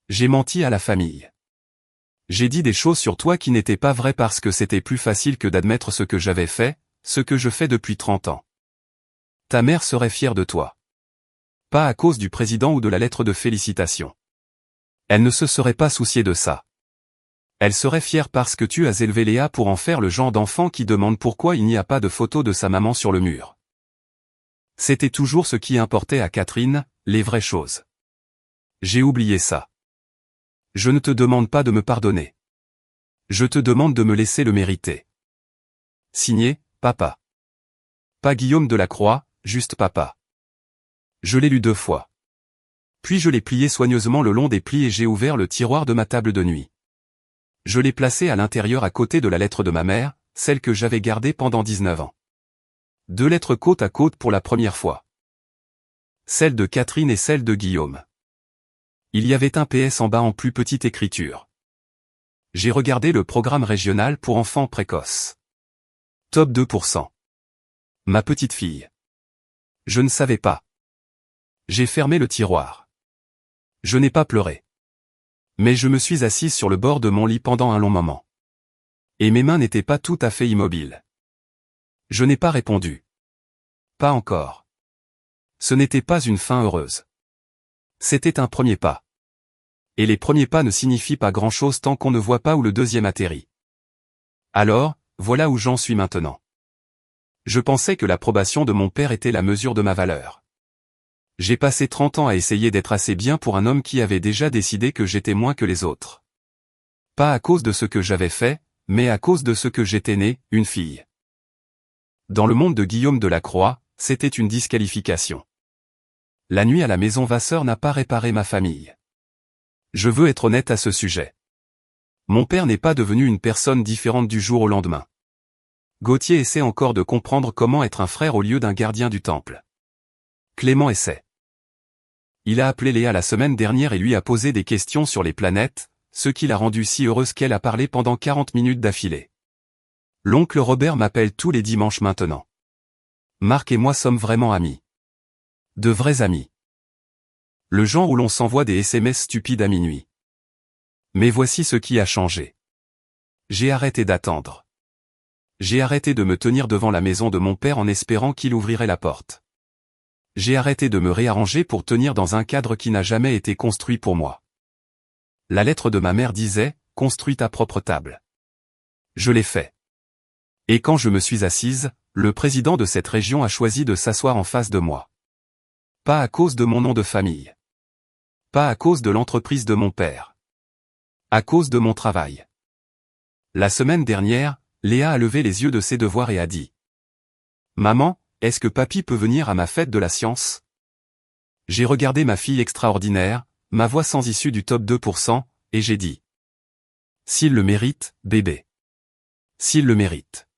[SPEAKER 1] J'ai menti à la famille. J'ai dit des choses sur toi qui n'étaient pas vraies parce que c'était plus facile que d'admettre ce que j'avais fait, ce que je fais depuis 30 ans. Ta mère serait fière de toi. Pas à cause du président ou de la lettre de félicitations. Elle ne se serait pas souciée de ça. Elle serait fière parce que tu as élevé Léa pour en faire le genre d'enfant qui demande pourquoi il n'y a pas de photo de sa maman sur le mur. C'était toujours ce qui importait à Catherine, les vraies choses. J'ai oublié ça. Je ne te demande pas de me pardonner. Je te demande de me laisser le mériter. Signé, Papa. Pas Guillaume Delacroix, juste Papa. Je l'ai lu 2 fois. Puis je l'ai plié soigneusement le long des plis et j'ai ouvert le tiroir de ma table de nuit. Je l'ai placé à l'intérieur à côté de la lettre de ma mère, celle que j'avais gardée pendant 19 ans. 2 lettres côte à côte pour la première fois. Celle de Catherine et celle de Guillaume. Il y avait un PS en bas en plus petite écriture. J'ai regardé le programme régional pour enfants précoces. Top 2%. Ma petite fille. Je ne savais pas. J'ai fermé le tiroir. Je n'ai pas pleuré. Mais je me suis assise sur le bord de mon lit pendant un long moment. Et mes mains n'étaient pas tout à fait immobiles. Je n'ai pas répondu. Pas encore. Ce n'était pas une fin heureuse. C'était un premier pas. Et les premiers pas ne signifient pas grand-chose tant qu'on ne voit pas où le deuxième atterrit. Alors, voilà où j'en suis maintenant. Je pensais que l'approbation de mon père était la mesure de ma valeur. J'ai passé 30 ans à essayer d'être assez bien pour un homme qui avait déjà décidé que j'étais moins que les autres. Pas à cause de ce que j'avais fait, mais à cause de ce que j'étais né, une fille. Dans le monde de Guillaume Delacroix, c'était une disqualification. La nuit à la maison Vasseur n'a pas réparé ma famille. Je veux être honnête à ce sujet. Mon père n'est pas devenu une personne différente du jour au lendemain. Gauthier essaie encore de comprendre comment être un frère au lieu d'un gardien du temple. Clément essaie. Il a appelé Léa la semaine dernière et lui a posé des questions sur les planètes, ce qui l'a rendue si heureuse qu'elle a parlé pendant 40 minutes d'affilée. L'oncle Robert m'appelle tous les dimanches maintenant. Marc et moi sommes vraiment amis. De vrais amis. Le genre où l'on s'envoie des SMS stupides à minuit. Mais voici ce qui a changé. J'ai arrêté d'attendre. J'ai arrêté de me tenir devant la maison de mon père en espérant qu'il ouvrirait la porte. J'ai arrêté de me réarranger pour tenir dans un cadre qui n'a jamais été construit pour moi. La lettre de ma mère disait « Construis ta propre table ». Je l'ai fait. Et quand je me suis assise, le président de cette région a choisi de s'asseoir en face de moi. Pas à cause de mon nom de famille. Pas à cause de l'entreprise de mon père. À cause de mon travail. La semaine dernière, Léa a levé les yeux de ses devoirs et a dit « Maman, est-ce que papy peut venir à ma fête de la science ?» J'ai regardé ma fille extraordinaire, ma voix sans issue du top 2%, et j'ai dit « S'il le mérite, bébé. S'il le mérite. »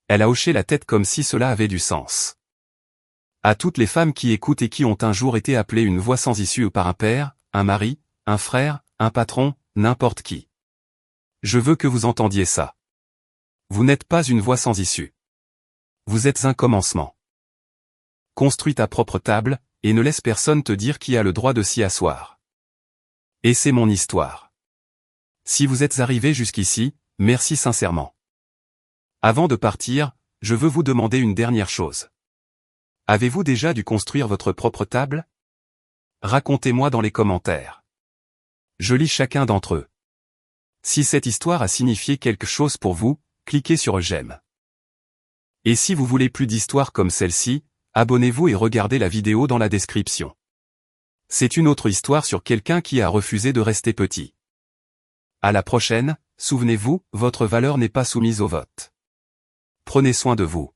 [SPEAKER 1] Elle a hoché la tête comme si cela avait du sens. À toutes les femmes qui écoutent et qui ont un jour été appelées une voix sans issue par un père, un mari, un frère, un patron, n'importe qui. Je veux que vous entendiez ça. Vous n'êtes pas une voix sans issue. Vous êtes un commencement. Construis ta propre table, et ne laisse personne te dire qui a le droit de s'y asseoir. Et c'est mon histoire. Si vous êtes arrivé jusqu'ici, merci sincèrement. Avant de partir, je veux vous demander une dernière chose. Avez-vous déjà dû construire votre propre table? Racontez-moi dans les commentaires. Je lis chacun d'entre eux. Si cette histoire a signifié quelque chose pour vous, cliquez sur j'aime. Et si vous voulez plus d'histoires comme celle-ci, abonnez-vous et regardez la vidéo dans la description. C'est une autre histoire sur quelqu'un qui a refusé de rester petit. À la prochaine, souvenez-vous, votre valeur n'est pas soumise au vote. Prenez soin de vous.